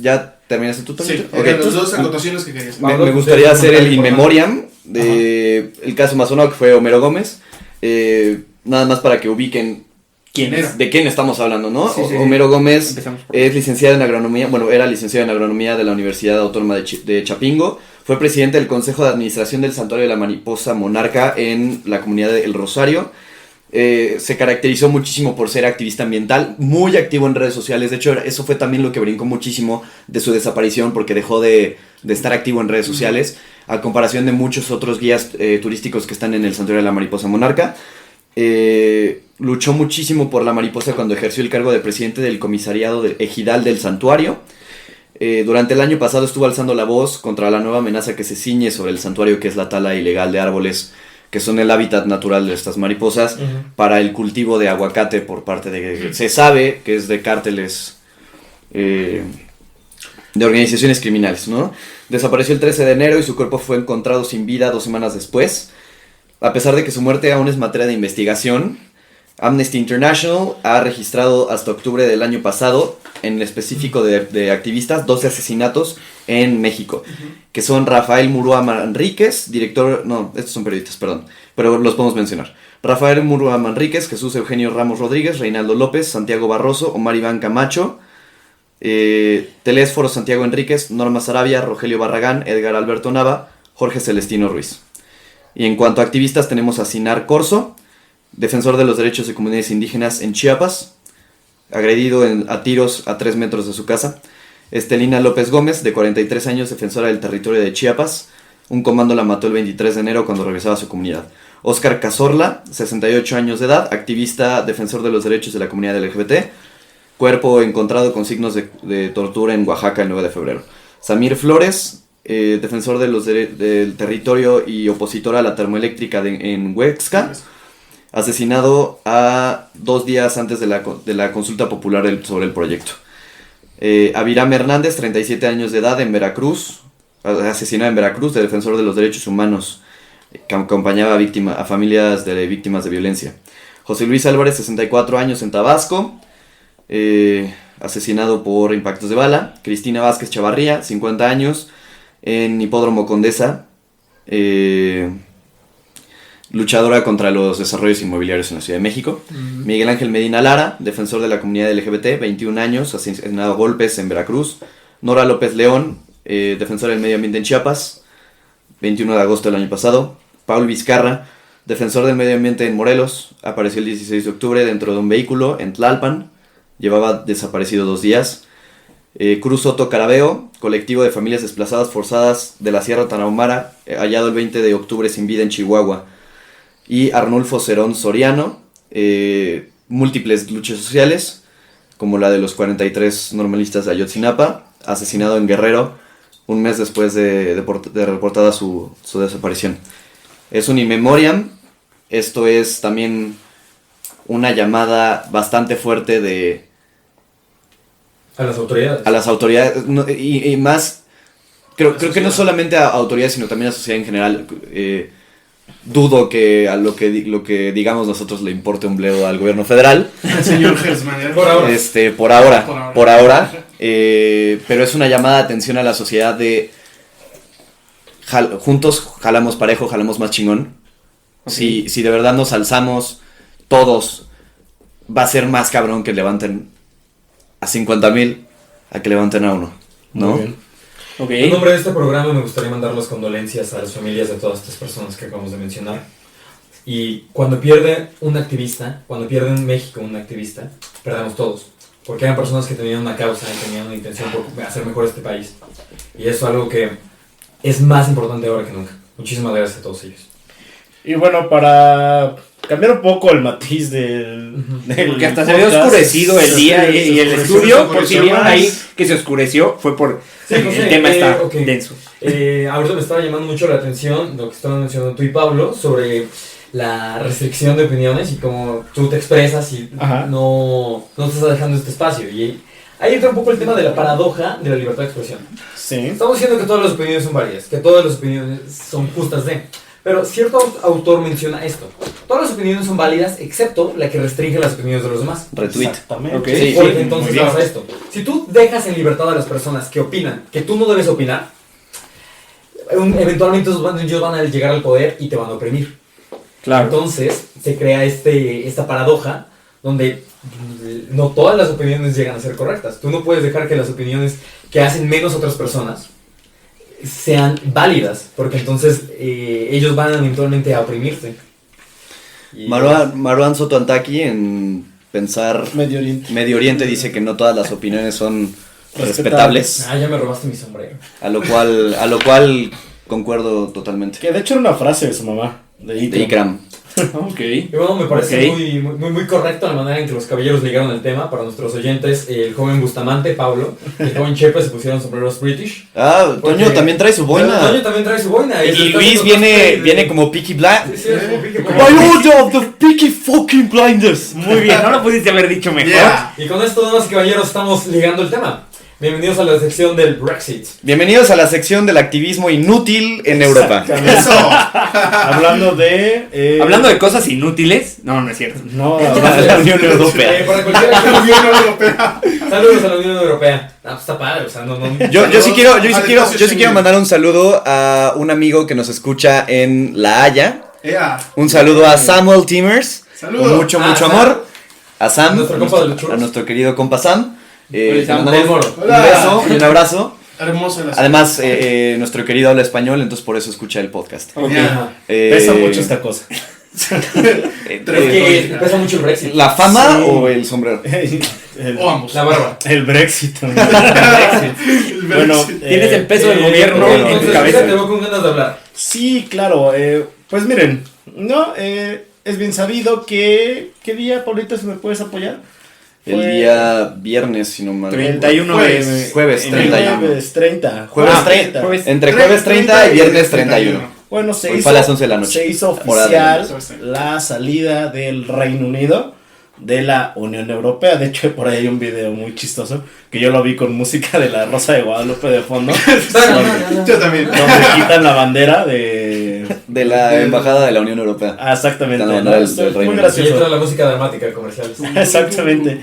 ¿Ya terminaste tú, Tonito? Sí, Ok. eran las dos acotaciones que querías. Me gustaría hacer el in memoriam de el caso más sonado que fue Homero Gómez. Nada más para que ubiquen ¿Quién era? de quién estamos hablando, ¿no? Sí, sí, Homero Gómez Empezamos por- es licenciado en agronomía, bueno, era licenciado en agronomía de la Universidad Autónoma de Chapingo. Fue presidente del Consejo de Administración del Santuario de la Mariposa Monarca en la comunidad de El Rosario. Se caracterizó muchísimo por ser activista ambiental, muy activo en redes sociales. De hecho, eso fue también lo que brincó muchísimo de su desaparición, porque dejó de estar activo en redes sociales, a comparación de muchos otros guías turísticos que están en el Santuario de la Mariposa Monarca. Luchó muchísimo por la mariposa cuando ejerció el cargo de presidente del comisariado ejidal del santuario. Durante el año pasado estuvo alzando la voz contra la nueva amenaza que se ciñe sobre el santuario, que es la tala ilegal de árboles que son el hábitat natural de estas mariposas, para el cultivo de aguacate por parte de... Se sabe que es de cárteles de organizaciones criminales, ¿no? Desapareció el 13 de enero y su cuerpo fue encontrado sin vida 2 semanas después. A pesar de que su muerte aún es materia de investigación, Amnesty International ha registrado hasta octubre del año pasado, en específico de activistas, 12 asesinatos en México, que son Rafael Murúa Manríquez, director, no, estos son periodistas, perdón, pero los podemos mencionar. Rafael Murúa Manríquez, Jesús Eugenio Ramos Rodríguez, Reinaldo López, Santiago Barroso, Omar Iván Camacho, Telésforo Santiago Enríquez, Norma Sarabia, Rogelio Barragán, Edgar Alberto Nava, Jorge Celestino Ruiz. Y en cuanto a activistas tenemos a Sinar Corzo, defensor de los derechos de comunidades indígenas en Chiapas, agredido a tiros a 3 metros de su casa. Estelina López Gómez, de 43 años, defensora del territorio de Chiapas. Un comando la mató el 23 de enero cuando regresaba a su comunidad. Óscar Cazorla, 68 años de edad, activista, defensor de los derechos de la comunidad LGBT. Cuerpo encontrado con signos de tortura en Oaxaca el 9 de febrero. Samir Flores, defensor de del territorio y opositor a la termoeléctrica en Huexca. Asesinado a 2 días antes de la consulta popular sobre el proyecto. Aviram Hernández, 37 años de edad, en Veracruz, asesinado en Veracruz, de defensor de los derechos humanos, que acompañaba a familias de víctimas de violencia. José Luis Álvarez, 64 años, en Tabasco, asesinado por impactos de bala. Cristina Vázquez Chavarría, 50 años, en Hipódromo Condesa, luchadora contra los desarrollos inmobiliarios en la Ciudad de México. Miguel Ángel Medina Lara, defensor de la comunidad LGBT, 21 años, asesinado a golpes en Veracruz. Nora López León, defensora del medio ambiente en Chiapas, 21 de agosto del año pasado. Paul Vizcarra, defensor del medio ambiente en Morelos, apareció el 16 de octubre dentro de un vehículo en Tlalpan, llevaba desaparecido 2 días. Cruz Soto Carabeo, colectivo de familias desplazadas forzadas de la Sierra Tarahumara, hallado el 20 de octubre sin vida en Chihuahua. Y Arnulfo Cerón Soriano, múltiples luchas sociales, como la de los 43 normalistas de Ayotzinapa, asesinado en Guerrero, un mes después de reportada su desaparición. Es un in memoriam. Esto es también una llamada bastante fuerte A las autoridades. a las autoridades, y más, creo que no solamente a autoridades, sino también a la sociedad en general. Dudo que a lo que digamos nosotros le importe un bledo al gobierno federal. El señor Gersman. Por ahora. Por ahora. Pero es una llamada de atención a la sociedad de juntos jalamos parejo, jalamos más chingón. Okay. Si de verdad nos alzamos todos va a ser más cabrón que levanten a 50,000 a que levanten a uno, ¿no? Muy bien. Ok. En nombre de este programa me gustaría mandar las condolencias a las familias de todas estas personas que acabamos de mencionar. Y cuando pierde un activista, cuando pierde en México un activista, perdemos todos. Porque eran personas que tenían una causa y tenían una intención por hacer mejor este país. Y eso es algo que es más importante ahora que nunca. Muchísimas gracias a todos ellos. Y bueno, para cambiar un poco el matiz del Porque hasta se había podcast, oscurecido el día y el estudio, por si vieron más. ahí que se oscureció, fue por Sí, José, el tema está ok. denso. Ahorita me estaba llamando mucho la atención lo que estaban mencionando tú y Pablo sobre la restricción de opiniones y cómo tú te expresas y Ajá. no te estás dejando este espacio. Y ahí entra un poco el tema de la paradoja de la libertad de expresión. Sí. Estamos diciendo que todas las opiniones son válidas, que todas las opiniones son justas de. Pero cierto autor menciona esto. Todas las opiniones son válidas excepto la que restringe las opiniones de los demás. Retweet. Exactamente. Ok. Sí. Porque Sí, entonces muy bien. pasa esto. Si tú dejas en libertad a las personas que opinan que tú no debes opinar, eventualmente ellos van a llegar al poder y te van a oprimir. Claro. Entonces se crea esta paradoja donde no todas las opiniones llegan a ser correctas. Tú no puedes dejar que las opiniones que hacen menos a otras personas sean válidas, porque entonces ellos van eventualmente a oprimirte. Y- Marwan Sotoantaki en Pensar Medio Oriente. Medio Oriente dice que no todas las opiniones son Respetables. respetables, Ah, ya me robaste mi sombrero. a lo cual concuerdo totalmente. Que de hecho era una frase de su mamá. De De Ikram. Ok. Y bueno, me parece Ok. muy correcto la manera en que los caballeros ligaron el tema. Para nuestros oyentes, el joven Bustamante, Pablo, y el joven Chepe se pusieron sombreros British. Ah, Toño Porque- también trae su Toño boina. también trae su boina. Y se está Luis haciendo cosplay de- viene como Peaky Black. Sí, sí, es como Peaky My Blinders. order of the Peaky fucking Blinders. Muy bien, no lo pudiste haber dicho mejor. Yeah. Y con esto, damas y caballeros, estamos ligando el tema. Bienvenidos a la sección del Brexit. Bienvenidos a la sección del activismo inútil en Europa. Exactamente. Eso. Hablando de. Hablando de cosas inútiles, no es cierto. No, La Unión Europea. Para cualquiera que Unión Europea. Saludos a la Unión Europea. Ah, pues está padre, o sea, no. Yo sí quiero Schengen. mandar un saludo a un amigo que nos escucha en La Haya. Ea. Un saludo a Samuel Timmers. Saludo. Con mucho Ah, Sam. amor. A Sam, Nuestro compa de los churros. a nuestro querido compa Sam. Hola, Sam. Te mandamos Del Moro. un beso y un abrazo. Hermoso el Además, nuestro querido habla español, entonces por eso escucha el podcast. Ok. Ajá. pesa mucho esta cosa. eh, Es que pesa mucho el Brexit. ¿La fama Sí. o el sombrero? el, O ambos. La barba. el Brexit. El Bueno, Brexit. Tienes el peso del gobierno bueno, en tu Entonces, cabeza. te veo con ganas de hablar. Sí, claro. Pues miren, no, es bien sabido que. ¿Qué día, Paulito, si me puedes apoyar? El Fue- día viernes, si no mal. 31 de... Jueves en 31. Jueves 30. Jueves Ah, 30. jueves. Entre jueves 30 y viernes 31. Bueno, se Hoy hizo, fue a las 11 de la noche. se hizo Hora de oficial la salida del Reino Unido de la Unión Europea. De hecho, por ahí hay un video muy chistoso que yo lo vi con música de la Rosa de Guadalupe de fondo. Yo también. Donde quitan la bandera de. De la embajada de la Unión Europea. Ah, exactamente. La ¿no? bandera del Esto es Reino muy Unido. Y entra gracioso. la música dramática de comerciales. Exactamente.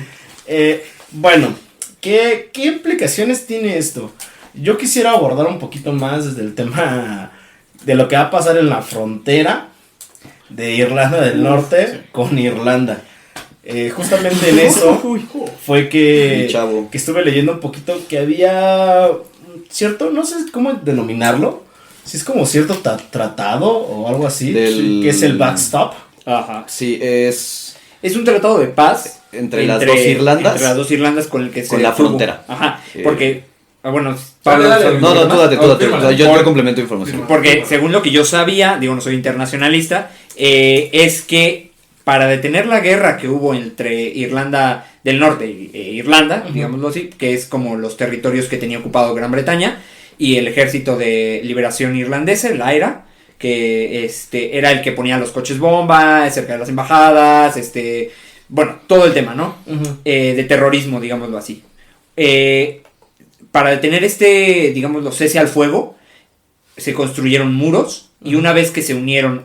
Bueno, ¿qué implicaciones tiene esto? Yo quisiera abordar un poquito más desde el tema de lo que va a pasar en la frontera de Irlanda del Norte con Irlanda. Justamente en eso fue Mi que chavo. estuve leyendo un poquito que había cierto, no sé cómo denominarlo, si es como cierto tratado o algo así, Del- que es el backstop. Ajá. Sí, es Es un tratado de paz entre las dos Irlandas. Entre las dos Irlandas con el que se Con la tuvo. frontera. Ajá. Eh, Porque, bueno, Dale, dale. Pablo, No, tú date. Fírmala. Yo complemento información. porque según lo que yo sabía, digo, no soy internacionalista, es que para detener la guerra que hubo entre Irlanda del Norte e Irlanda, digámoslo así, que es como los territorios que tenía ocupado Gran Bretaña, y el Ejército de Liberación Irlandesa, el IRA, que era el que ponía los coches bomba cerca de las embajadas, bueno, todo el tema, ¿no? De terrorismo, digámoslo así. Para detener digámoslo, cese al fuego, se construyeron muros, y una vez que se unieron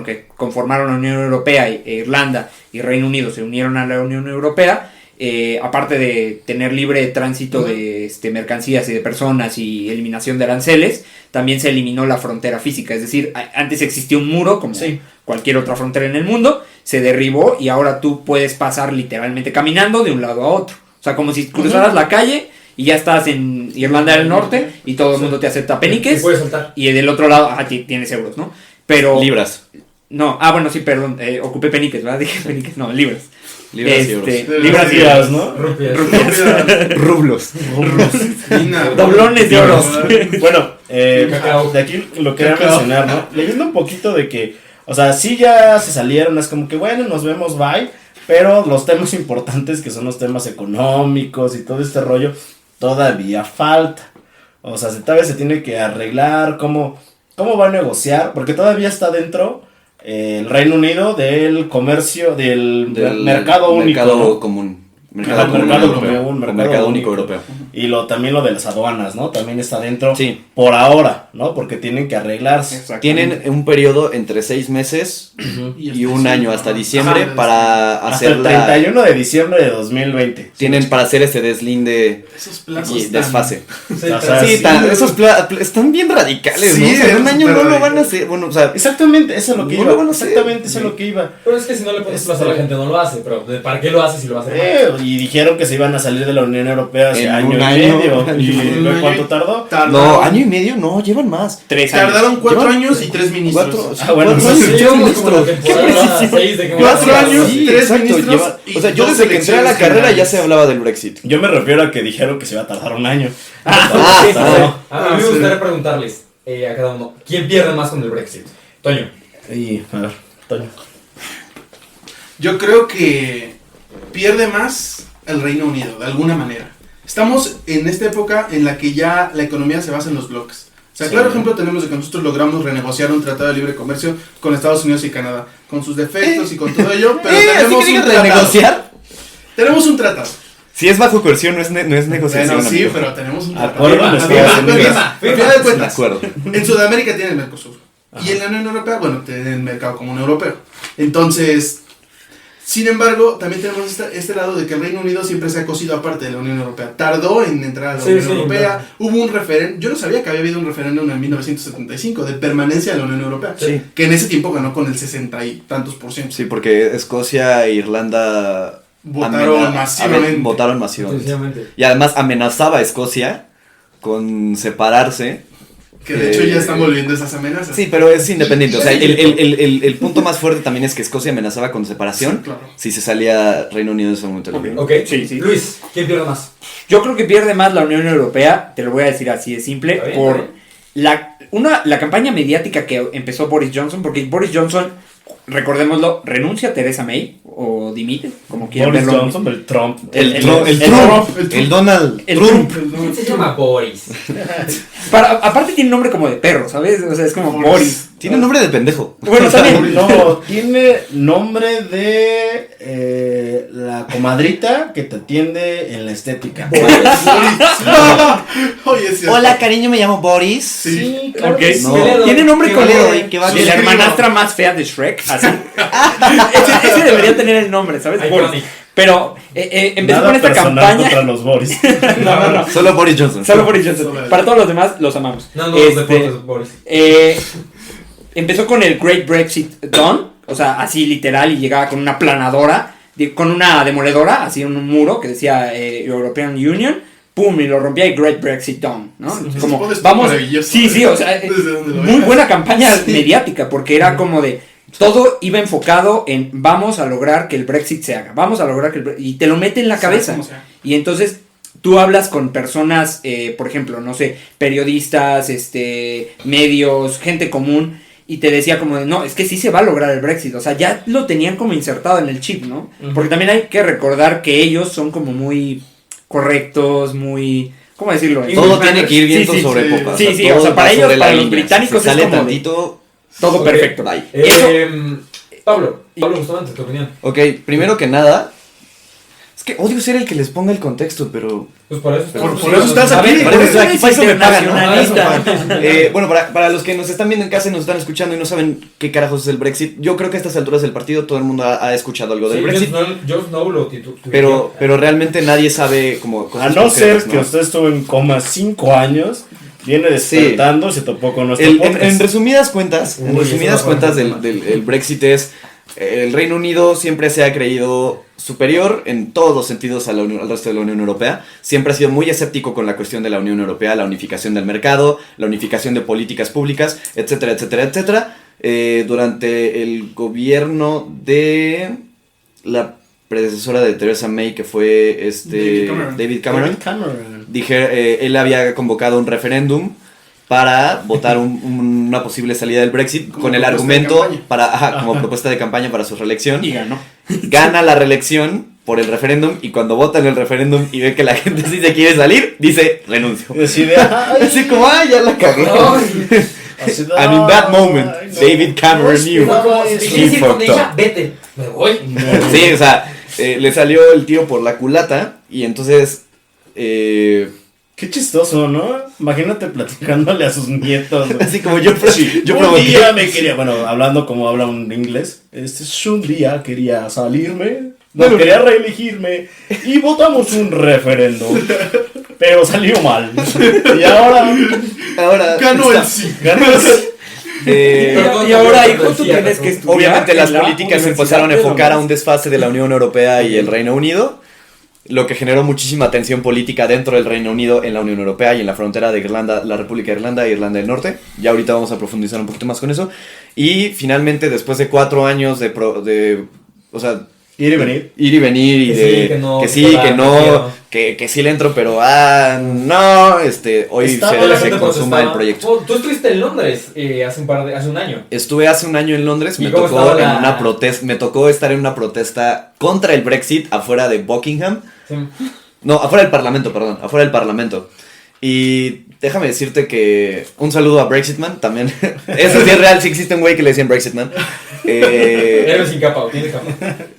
que conformaron la Unión Europea, Irlanda y Reino Unido se unieron a la Unión Europea, aparte de tener libre tránsito de mercancías y de personas y eliminación de aranceles, también se eliminó la frontera física, es decir, antes existía un muro como Sí. cualquier otra frontera en el mundo, se derribó y ahora tú puedes pasar literalmente caminando de un lado a otro. O sea, como si cruzaras la calle y ya estás en Irlanda del Norte y todo el mundo te acepta peniques. Y puedes saltar. Y del otro lado, tienes euros, ¿no? Pero... Libras. No, bueno, sí, perdón, ocupé peniques, ¿verdad? Dije peniques, no, libras. Libras y euros. Libras y euros, ¿no? Rupias. Rublos. Doblones de euros. Bueno, de aquí lo quería mencionar, ¿no? Leyendo un poquito de que, o sea, sí ya se salieron, es como que bueno, nos vemos, bye, pero los temas importantes que son los temas económicos y todo este rollo, todavía falta. O sea, todavía se tiene que arreglar cómo va a negociar, porque todavía está dentro el Reino Unido del comercio, del mercado único. Mercado común. Mercado único europeo. Y también lo de las aduanas, ¿no? También está dentro Sí. por ahora, ¿no? Porque tienen que arreglarse. Tienen un periodo entre 6 meses y un año hasta diciembre para Hasta hacer el 31 de diciembre de 2020. Tienen para hacer ese deslinde Esos plazos y desfase. O sea, Sí, esos están bien radicales, Sí, ¿no? O sea, en un año no lo radicales. van a hacer. Bueno, o sea, Exactamente, eso es lo que No iba. lo van a hacer. Exactamente, eso es lo que iba. Pero es que si no le pones plazo a la gente no lo hace, pero ¿para qué lo hace si lo va a hacer mal? Y dijeron que se iban a salir de la Unión Europea hace En año un y año. medio. ¿Y Un año. cuánto tardó? no, año y medio, no, llevan más. 3 años. Tardaron 4 Llevan- años y 3 ministros. 4 bueno, años, sí, tres Llevamos como la ministros. temporada 6 de que 4 años Sí, y 3 exacto, ministros. lleva- y o sea, yo 2 desde que entré a la elecciones carrera ya generales. se hablaba del Brexit. Yo me refiero a que dijeron que se iba a tardar un año. Sí. no. A mí me gustaría preguntarles a cada uno, ¿quién pierde más con el Brexit? Toño. Y, a ver, Toño. Yo creo que pierde más el Reino Unido, de alguna manera. Estamos en esta época en la que ya la economía se basa en los bloques. O sea, Sí. claro ejemplo tenemos de que nosotros logramos renegociar un tratado de libre comercio con Estados Unidos y Canadá, con sus defectos y con todo ello, pero tenemos un tratado. renegociar? Tenemos un tratado. Si es bajo coerción, no es negociación. Bueno, sí, amigo. pero tenemos un tratado. Acuerdo en Estados Unidos. A final de De cuentas, acuerdo. en Sudamérica tiene el Mercosur. Y en la Unión Europea, bueno, tiene el mercado común europeo. Entonces, sin embargo, también tenemos este lado de que el Reino Unido siempre se ha cosido aparte de la Unión Europea. Tardó en entrar a la Unión Europea. claro. Hubo un referéndum. Yo no sabía que había habido un referéndum en 1975 de permanencia de la Unión Europea. Sí. Que en ese tiempo ganó con el 60 y tantos %. Sí, porque Escocia e Irlanda Votaron masivamente. votaron masivamente. Sencillamente. Y además amenazaba a Escocia con separarse. Que de hecho ya están volviendo esas amenazas. Sí, pero es independiente. O sea, el punto más fuerte también es que Escocia amenazaba con separación Sí, claro. si se salía Reino Unido en ese momento. Ok, Sí, sí. Luis, ¿quién pierde más? Yo creo que pierde más la Unión Europea, te lo voy a decir así de simple, Está bien, por está la campaña mediática que empezó Boris Johnson, porque Boris Johnson, recordémoslo, renuncia a Theresa May, o dimite, como quieran Boris verlo. Johnson, el Trump. El Trump, el Donald el Trump. ¿Quién se llama Boris? Aparte tiene nombre como de perro, ¿sabes? O sea, es como Boris. Tiene nombre de pendejo. Bueno, también. No, tiene nombre de la comadrita que te atiende en la estética. Oye, es cierto. Hola, cariño, me llamo Boris. Sí. claro Ok. que sí. No. Tiene nombre ¿Qué como vale? de, ¿Qué vale? de la Escribo. hermanastra más fea de Shrek, así. ese debería tener el nombre, ¿sabes? Iconic. Boris. Pero empezó Nada con esta personal campaña. contra los Boris. No. Solo Boris Johnson. Solo Boris Johnson. Solo él. Para todos los demás, los amamos. No, los deportes, Boris. Empezó con el Great Brexit Done, o sea, así literal, y llegaba con una planadora, con una demoledora, así en un muro que decía European Union, pum, y lo rompía y Great Brexit Done, ¿no? Sí, Como, se pone vamos, maravilloso. sí, o sea, Desde donde lo muy veas. buena campaña mediática, porque era como de, todo iba enfocado en, vamos a lograr que el Brexit se haga, vamos a lograr que el Brexit, y te lo mete en la cabeza, Como sea. y entonces tú hablas con personas, por ejemplo, no sé, periodistas, medios, gente común, y te decía como de, no, es que sí se va a lograr el Brexit, o sea, ya lo tenían como insertado en el chip, ¿no? Ujú. Porque también hay que recordar que ellos son como muy correctos, muy, ¿cómo decirlo? Todo tiene que ir viento Sí, sobre sí. popa. Sí, sí, todo o sea, para va ellos, sobre la para los línea. británicos Si es sale como de- tantito. Todo Ok. perfecto. Bye. Pablo Bustamante, tu opinión. Ok, primero que nada. Es que odio ser el que les ponga el contexto, pero. Pues por eso Por eso estás aquí. Por Para eso eso aquí eres para eso me pagan, ¿no? internacionalista. Bueno, para los que nos están viendo en casa y nos están escuchando y no saben qué carajos es el Brexit, yo creo que a estas alturas del partido todo el mundo ha escuchado algo del Brexit, Jon Snow lo pero realmente nadie sabe como A cosas no ser concretas, que ¿no? usted estuvo en coma 5 años, viene despertando y se topó con nuestro En podcast. resumidas cuentas, Uy, eso va a del Brexit es El Reino Unido siempre se ha creído superior en todos los sentidos al resto de la Unión Europea. Siempre ha sido muy escéptico con la cuestión de la Unión Europea, la unificación del mercado, la unificación de políticas públicas, etcétera, etcétera, etcétera. Durante el gobierno de la predecesora de Theresa May, que fue David Cameron. Él había convocado un referéndum para votar una posible salida del Brexit con el argumento como propuesta de campaña para su reelección. Y ganó. Gana la reelección por el referéndum y cuando vota en el referéndum y ve que la gente sí se quiere salir, dice renuncio. Decide, Así como, ya la cagué. And in that moment, David Cameron knew. He fucked up. Vete, me voy. Sí, o sea, le salió el tiro por la culata y entonces... Qué chistoso, ¿no? Imagínate platicándole a sus nietos. Así como yo un prometí. día me quería, bueno, hablando como habla un inglés, un día quería salirme, quería reelegirme y votamos un referéndum, pero salió mal. Y ahora ganó el sí. Y ahora, hijo, tú tienes que estudiar. Obviamente las en la políticas se Universidad empezaron a de enfocar a Londres. un desfase de la Unión Europea y el Reino Unido, lo que generó muchísima tensión política dentro del Reino Unido, en la Unión Europea y en la frontera de Irlanda, la República de Irlanda e Irlanda del Norte. Ya ahorita vamos a profundizar un poquito más con eso. Y finalmente, después de 4 años o sea, ir y venir. Ir y venir y Que de sí, que no, que sí, que que no, no, que sí le entro, pero no, hoy Estaba se consuma el proyecto. Tú estuviste en Londres hace un año. Estuve hace un año en Londres, ¿Y me cómo tocó estaba en una protesta, me tocó estar en una protesta contra el Brexit afuera de Buckingham. Sí. No, afuera del Parlamento. Y déjame decirte que un saludo a Brexitman también. Eso sí es real, sí existe un güey que le decían Brexitman. Héroe sin capa, o tiene capa.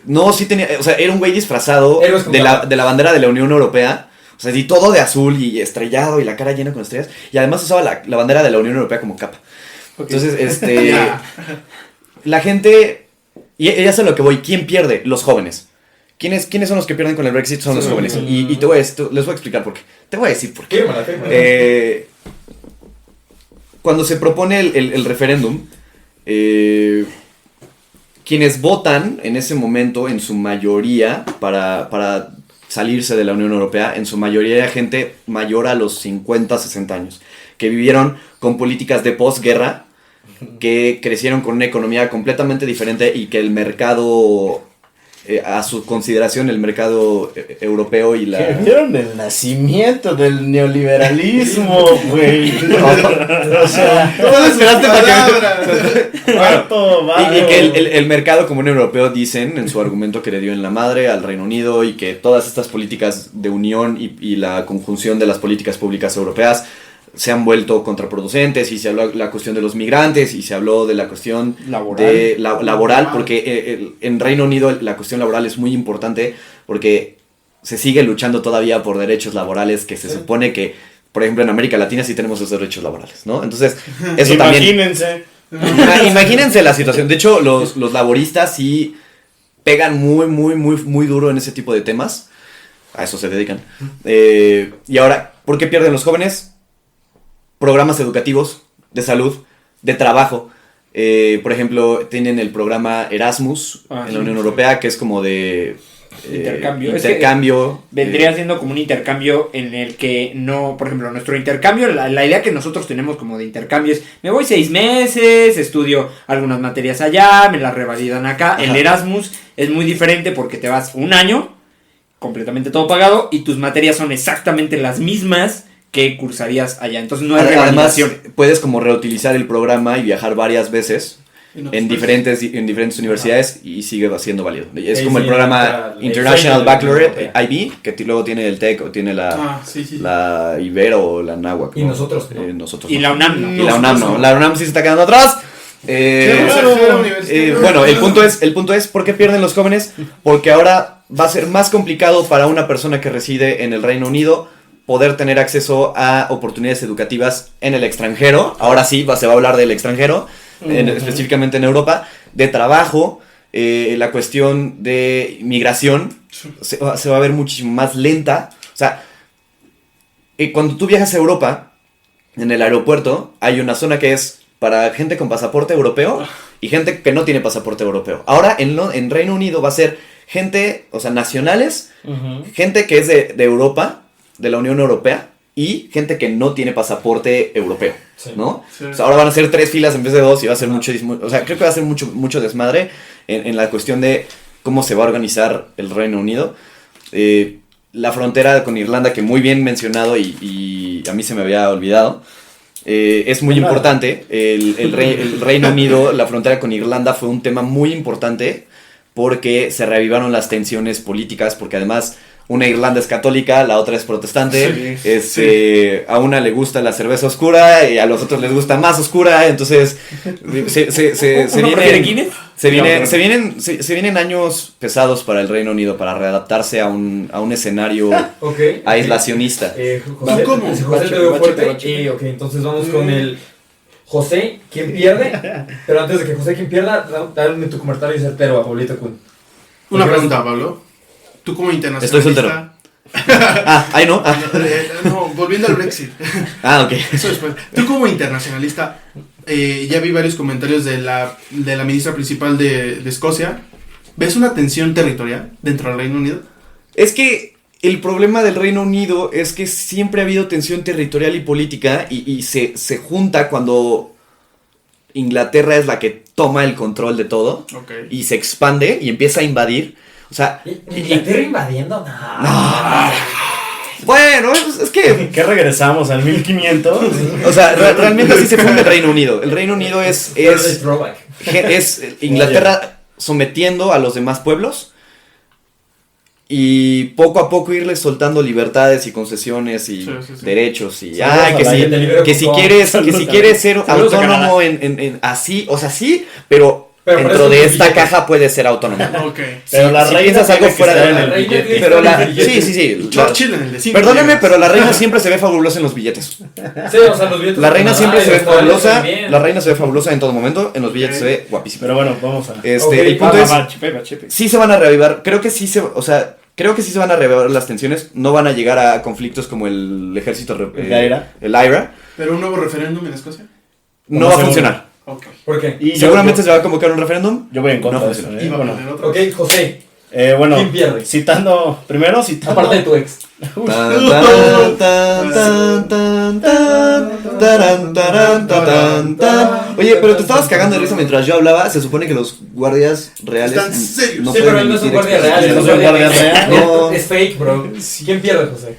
No, sí tenía, o sea, era un güey disfrazado Héroes con de capa. la bandera de la Unión Europea. O sea, sí, todo de azul y estrellado y la cara llena con estrellas. Y además usaba la bandera de la Unión Europea como capa. Entonces, la gente, y ya sé a lo que voy, ¿quién pierde? Los jóvenes. ¿Quiénes son los que pierden con el Brexit? Son los jóvenes. Y les voy a explicar por qué. Te voy a decir por qué. Cuando se propone el referéndum, quienes votan en ese momento, en su mayoría, para salirse de la Unión Europea, en su mayoría era gente mayor a los 50, 60 años, que vivieron con políticas de posguerra, que crecieron con una economía completamente diferente y que el mercado... a su consideración el mercado europeo y la... Que vieron el nacimiento del neoliberalismo, güey. O sea, ¿cómo esperaste para que... y que el mercado común europeo dicen en su argumento que le dio en la madre al Reino Unido y que todas estas políticas de unión y la conjunción de las políticas públicas europeas se han vuelto contraproducentes y se habló de la cuestión de los migrantes y se habló de la cuestión laboral porque en Reino Unido la cuestión laboral es muy importante porque se sigue luchando todavía por derechos laborales que se supone que, por ejemplo, en América Latina sí tenemos esos derechos laborales, ¿no? Entonces, eso imagínense. Imagínense la situación. De hecho, los laboristas sí pegan muy duro en ese tipo de temas. A eso se dedican. Y ahora, ¿por qué pierden los jóvenes? Programas educativos, de salud, de trabajo. Por ejemplo, tienen el programa Erasmus en la Unión Europea, que es como de intercambio. Vendría siendo como un intercambio en el que no, por ejemplo, nuestro intercambio, la idea que nosotros tenemos como de intercambio es, me voy 6 meses, estudio algunas materias allá, me las revalidan acá. Ajá. El Erasmus es muy diferente porque te vas un año, completamente todo pagado, y tus materias son exactamente las mismas que cursarías allá. Entonces no hay revalidación. Además, puedes como reutilizar el programa y viajar varias veces en diferentes universidades y sigue siendo válido. Es como el programa International Baccalaureate, IB, que luego tiene el TEC o tiene la Ibero o la Náhuac. Y nosotros, Y la UNAM no. Y la UNAM no. La UNAM sí se está quedando atrás. Bueno, el punto es ¿por qué pierden los jóvenes? Porque ahora va a ser más complicado para una persona que reside en el Reino Unido poder tener acceso a oportunidades educativas en el extranjero. Ahora sí, se va a hablar del extranjero, específicamente en Europa, de trabajo, la cuestión de migración se va a ver muchísimo más lenta. O sea, cuando tú viajas a Europa, en el aeropuerto hay una zona que es para gente con pasaporte europeo y gente que no tiene pasaporte europeo. Ahora en Reino Unido va a ser gente, o sea, nacionales, gente que es de Europa, de la Unión Europea, y gente que no tiene pasaporte europeo, ¿no? Sí. O sea, ahora van a ser 3 filas en vez de 2 y va a ser o sea, creo que va a ser mucho desmadre en la cuestión de cómo se va a organizar el Reino Unido. La frontera con Irlanda, que muy bien mencionado y a mí se me había olvidado, es muy importante. El Reino Unido, la frontera con Irlanda fue un tema muy importante porque se reavivaron las tensiones políticas, porque además una Irlanda es católica, la otra es protestante, a una le gusta la cerveza oscura y a los otros les gusta más oscura, entonces se vienen años pesados para el Reino Unido para readaptarse a un escenario aislacionista. José te veo fuerte. Ok, entonces vamos con el José, ¿quién pierde? Pero antes de que José, ¿quién pierda? Dame tu comentario certero a Pablito Kun. Una pregunta, Pablo. Tú como internacionalista... Estoy soltero. Ahí no. No, volviendo al Brexit. Ok. Eso después. Tú como internacionalista, ya vi varios comentarios de la ministra principal de Escocia. ¿Ves una tensión territorial dentro del Reino Unido? Es que el problema del Reino Unido es que siempre ha habido tensión territorial y política y se junta cuando Inglaterra es la que toma el control de todo y se expande y empieza a invadir. O sea, ¿Inglaterra invadiendo? No. Bueno, es que... ¿Qué regresamos al 1500? O sea, realmente así se funde el Reino Unido. El Reino Unido es Inglaterra sometiendo a los demás pueblos y poco a poco irles soltando libertades y concesiones y derechos y que si quieres ser autónomo en así, o sea, sí, pero dentro de esta caja puede ser autónomo. Pero la reina algo fuera de la reina. Pero sí. Churchill en el de 5 Perdóname, pero la reina siempre se ve fabulosa en los billetes. Sí, o sea, los billetes. La reina siempre se ve fabulosa. La reina se ve fabulosa en todo momento. En los billetes se ve guapísima. Pero bueno, vamos a... El punto es, sí se van a reavivar. Creo que sí se van a reavivar las tensiones. No van a llegar a conflictos como el ejército, el IRA. Pero un nuevo referéndum en Escocia. No va a funcionar. ¿Por qué? Y seguramente se va a convocar un referéndum. Yo voy en contra de funciona. eso. Ok, José. ¿Quién pierde? Citando. Aparte de tu ex. Oye, pero te estabas cagando de risa mientras yo hablaba. Se supone que los guardias reales están serios. no Sí, pero él no es un guardia real. No son guardias reales. No. Es fake, bro. ¿Quién pierde, José?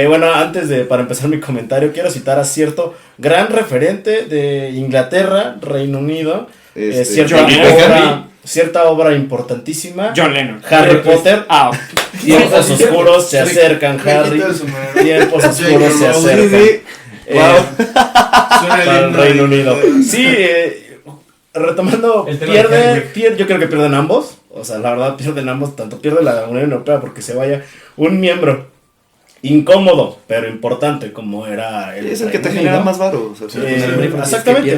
Bueno, para empezar mi comentario, quiero citar a cierto gran referente de Inglaterra, Reino Unido, cierta obra importantísima, John Lennon. Harry Potter. Tiempos oscuros se acercan, Harry. Tiempos oscuros se acercan. Para el Reino Unido. Sí, retomando, yo creo que pierden ambos. O sea, la verdad pierden ambos. Tanto pierde la Unión Europea porque se vaya un miembro incómodo, pero importante como era el... Es el que te genera más varo. Exactamente,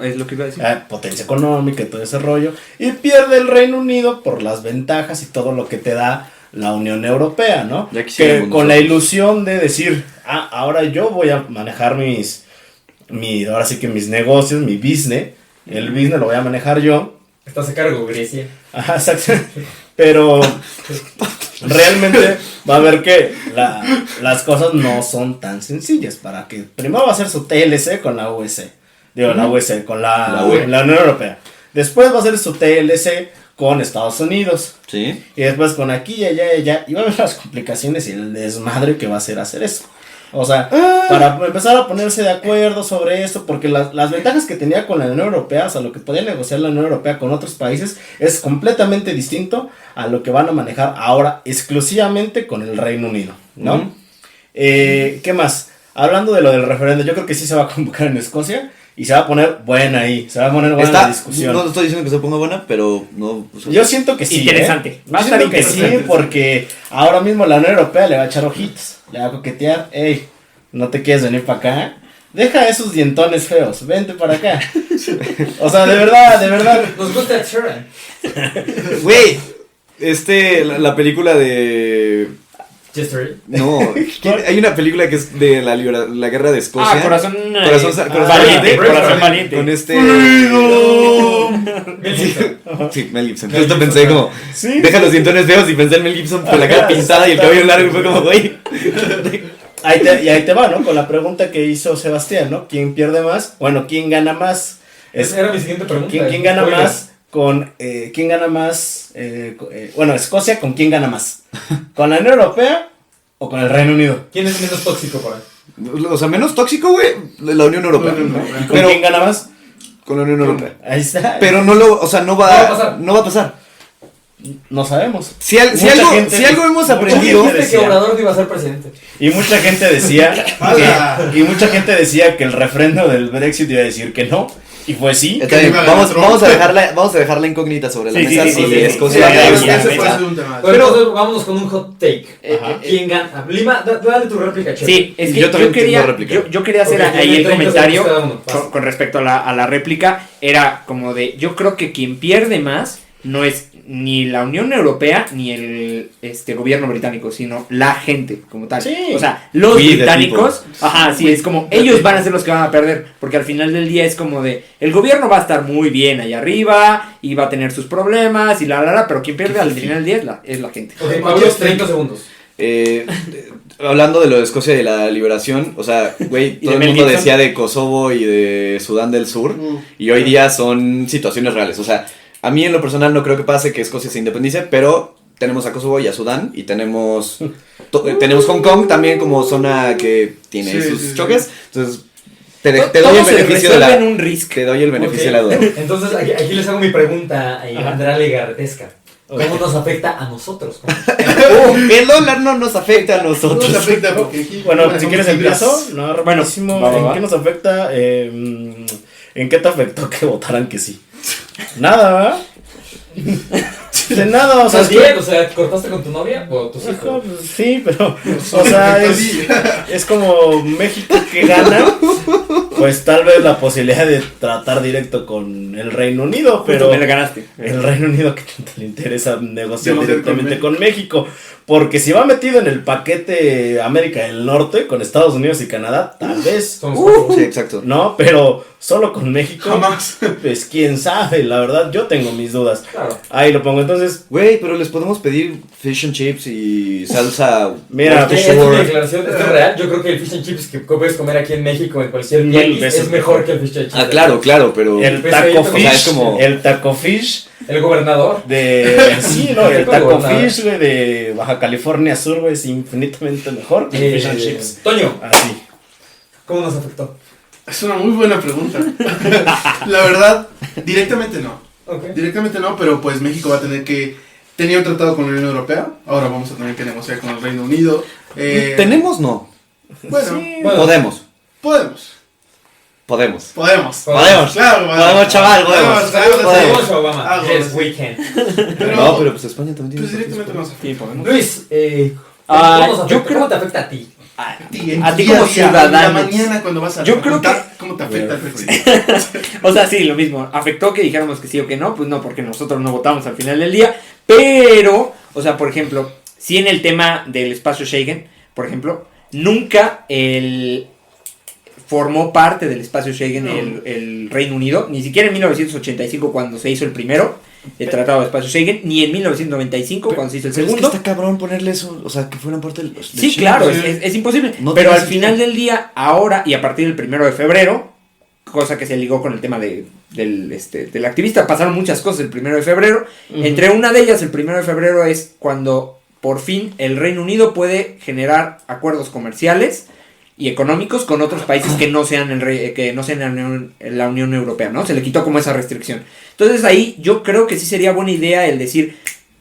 es lo que iba a decir. Potencia económica y todo ese rollo. Y pierde el Reino Unido por las ventajas y todo lo que te da la Unión Europea, ¿no? Que con la ilusión de decir, ahora yo voy a manejar ahora sí que mis negocios, mi business. El business lo voy a manejar yo. Estás a cargo, Grecia. Ajá, exacto. Pero realmente va a ver que las cosas no son tan sencillas. Para que primero va a hacer su TLC con la US. La US, con la Unión Europea. Después va a hacer su TLC con Estados Unidos. Sí. Y después con aquí y allá. Y va a ver las complicaciones y el desmadre que va a hacer eso. O sea, para empezar a ponerse de acuerdo sobre esto, porque las ventajas que tenía con la Unión Europea, o sea, lo que podía negociar la Unión Europea con otros países, es completamente distinto a lo que van a manejar ahora exclusivamente con el Reino Unido, ¿no? ¿Qué más? Hablando de lo del referéndum, yo creo que sí se va a convocar en Escocia y se va a poner buena ahí, se va a poner buena la discusión. No estoy diciendo que se ponga buena, pero no... Yo siento que sí. Interesante. Va a estar que sí, porque ahora mismo la Unión Europea le va a echar ojitos, le va a coquetear. Ey, ¿no te quieres venir para acá? Deja esos dientones feos, vente para acá. O sea, de verdad. Nos gusta Sharon. Güey, la película de... Chester. No, hay una película que es de la guerra de Escocia. Corazón valiente. Corazón valiente. Con este. Mel Gibson. Sí, Mel Gibson. Justo pensé como. Sí. Deja los dientones feos y pensé en Mel Gibson con la cara pintada y el cabello largo y fue como, güey. Ahí te va, ¿no? Con la pregunta que hizo Sebastián, ¿no? ¿Quién pierde más? Bueno, ¿quién gana más? Esa era mi siguiente pregunta. ¿Quién gana Oiga. más con quién gana más? Bueno, Escocia, ¿con quién gana más? ¿Con la Unión Europea o con el Reino Unido? ¿Quién es menos tóxico para él? O sea, menos tóxico, güey, la Unión Europea. ¿Y con Pero quién gana más? con la Unión Europea. Ahí está. Pero no va a pasar. No sabemos. Si algo hemos mucha aprendido. gente Dijiste que Obrador no iba a ser presidente. Y mucha gente decía ¡Hala! que el refrendo del Brexit iba a decir que no. Y fue sí. Está bien, iba a ganar vamos a dejar la incógnita sobre la Sí, mesa. sí, Si sí, sí. Escocia Sí, gana. sí, Ese sí. puede ser un tema. Pero entonces vámonos con un hot take. Ajá. ¿Quién gana? Lima, dale tu réplica, Chester. Sí, es que Yo yo, también quería, tengo réplica. yo quería hacer Ok, ahí tienen el 30 comentario segundos cada uno. Vas. con respecto a la réplica. Era como de, yo creo que quien pierde más no es ni la Unión Europea ni el gobierno británico, sino la gente como tal. Sí. O sea, los We the británicos, sí, es como, ellos van a ser los que van a perder, porque al final del día es como de, el gobierno va a estar muy bien allá arriba y va a tener sus problemas y pero quien pierde al final del día es la gente. Ok, Pablo, 30 segundos. Hablando de lo de Escocia y de la liberación, o sea, güey, ¿Y todo de el Mel mundo Gibson? decía de Kosovo y de Sudán del Sur, y hoy día son situaciones reales. O sea, a mí en lo personal no creo que pase que Escocia se independice, pero tenemos a Kosovo y a Sudán, y tenemos Hong Kong también como zona que tiene Sí, sus sí, sí. choques, entonces te doy Todo el se beneficio resuelve de en un risk. te doy el beneficio Ok. de la duda. Entonces, aquí les hago mi pregunta, Ajá. Andrea Legartesca. ¿Cómo nos afecta a nosotros? El dólar no nos afecta a No nos nosotros. afecta porque aquí- Bueno, si quieres libras. empiezo. No, rapidísimo. va, va, ¿En va. qué nos afecta? ¿En qué te afectó que votaran que sí? Nada, ¿verdad? De nada, o sea, ¿Estás bien? O sea, ¿cortaste con tu novia o tus Ajá, hijos? pues, sí, pero, o sea, es como México que gana, pues tal vez la posibilidad de tratar directo con el Reino Unido, pero Me la ganaste. el Reino Unido que tanto le interesa negociar Negociar directamente con con México, porque si va metido en el paquete América del Norte con Estados Unidos y Canadá, tal vez, Somos cuatro. Sí, exacto. no, pero solo con México, Jamás. pues quién sabe, la verdad yo tengo mis dudas. Claro. Ahí lo pongo, entonces, Güey, pero les podemos pedir fish and chips y salsa. Mira, Esta es una declaración, ¿esto es real? Yo creo que el fish and chips que puedes comer aquí en México en cualquier Mil tianguis veces es mejor que el fish and chips. Ah, claro, pero. el Pues, taco o sea, fish, es como- el taco fish El gobernador. de sí, no, el Tipo taco gobernador. fish, güey, de Baja California Sur, güey, es infinitamente mejor que el fish and chips. Toño, Así. ¿cómo nos afectó? Es una muy buena pregunta. La verdad, directamente no. Ok. Directamente no, pero pues México va a tener que... Tenía un tratado con la Unión Europea, ahora vamos a tener que negociar con el Reino Unido. Tenemos, no. Bueno, Sí. Bueno, Podemos. podemos. Podemos. Podemos. Podemos. Claro, Podemos, chaval, podemos. claro, Podemos. ¿Tenemos Obama? Ah, Yes, sí. we can. Pero, No, pero pues España también tiene. pues directamente no nos afecta. Luis, Ah, ¿cómo nos afecta? yo creo- ¿Cómo te afecta a ti? Ah, En A tu ti día como día, en ciudadano. la mañana cuando vas a Yo creo contar cómo te afecta el Brexit. O sea, sí, lo mismo. Afectó que dijéramos que sí o que no, pues no, porque nosotros no votamos al final del día. Pero, o sea, por ejemplo, si en el tema del espacio Schengen, por ejemplo, nunca formó parte del espacio Schengen No. el Reino Unido, ni siquiera en 1985 cuando se hizo el primero, el Tratado de Espacio Schengen, ni en 1995 cuando se hizo el Pero segundo. Es que está cabrón ponerle eso, o sea, que fueran parte del. Sí, Schengen. claro, sí. es imposible. No pero tiene al sentido. final del día, ahora y a partir del 1 de febrero, cosa que se ligó con el tema del activista, pasaron muchas cosas el 1 de febrero. Entre una de ellas, el 1 de febrero es cuando por fin el Reino Unido puede generar acuerdos comerciales y económicos con otros países que no sean la Unión Europea, ¿no? Se le quitó como esa restricción. Entonces ahí yo creo que sí sería buena idea el decir,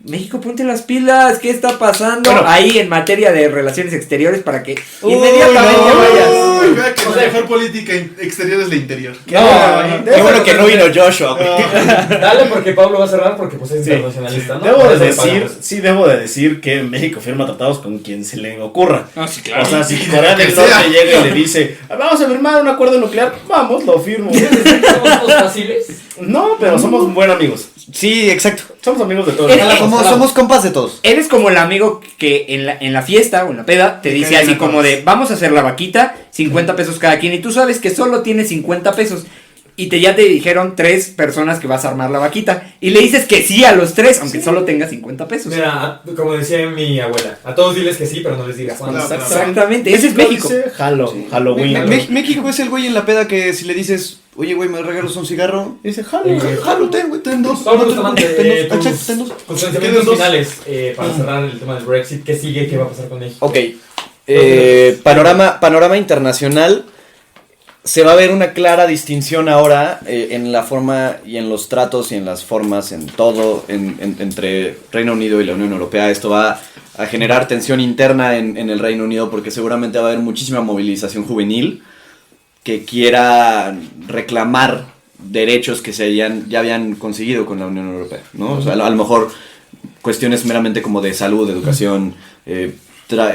México, ponte las pilas, ¿qué está pasando? Bueno. Ahí en materia de relaciones exteriores para que Uy, inmediatamente no. vayas. Uy, vea que O la sea, mejor política exterior es la interior. Qué Qué bueno que no vino Joshua, güey. Dale porque Pablo va a cerrar porque pues es internacionalista, ¿no? Debo Por de eso decir, pagamos. debo de decir que México firma tratados con quien se le ocurra. No, sí, O sea, si Corea del Que Norte sea. llega y le dice, vamos a firmar un acuerdo nuclear, vamos, lo firmo. ¿Quieres decir que somos todos fáciles? No, pero somos buenos amigos. Sí, exacto. Somos amigos de todos. Somos compas de todos. Eres como el amigo que en la fiesta o en la peda te dice así como de, vamos a hacer la vaquita, 50 pesos cada quien, y tú sabes que solo tienes 50 pesos. Y ya te dijeron 3 personas que vas a armar la vaquita. Y le dices que sí a los 3, aunque solo tengas 50 pesos. Mira, como decía mi abuela, a todos diles que sí, pero no les digas cuándo. Exactamente, ese es México. Halloween. México es el güey en la peda que si le dices, oye, güey, ¿me regalas un cigarro? Dice Jalo, ten, güey, ten dos. Pablo Bustamante, Ten dos. tus pensamientos finales para cerrar el tema del Brexit. ¿Qué sigue? ¿Qué va a pasar con México? Ok. Panorama internacional. Se va a ver una clara distinción ahora en la forma y en los tratos y en las formas, en todo, entre Reino Unido y la Unión Europea. Esto va a generar tensión interna en el Reino Unido porque seguramente va a haber muchísima movilización juvenil que quiera reclamar derechos que ya habían conseguido con la Unión Europea, ¿no? O sea, a lo mejor cuestiones meramente como de salud, educación,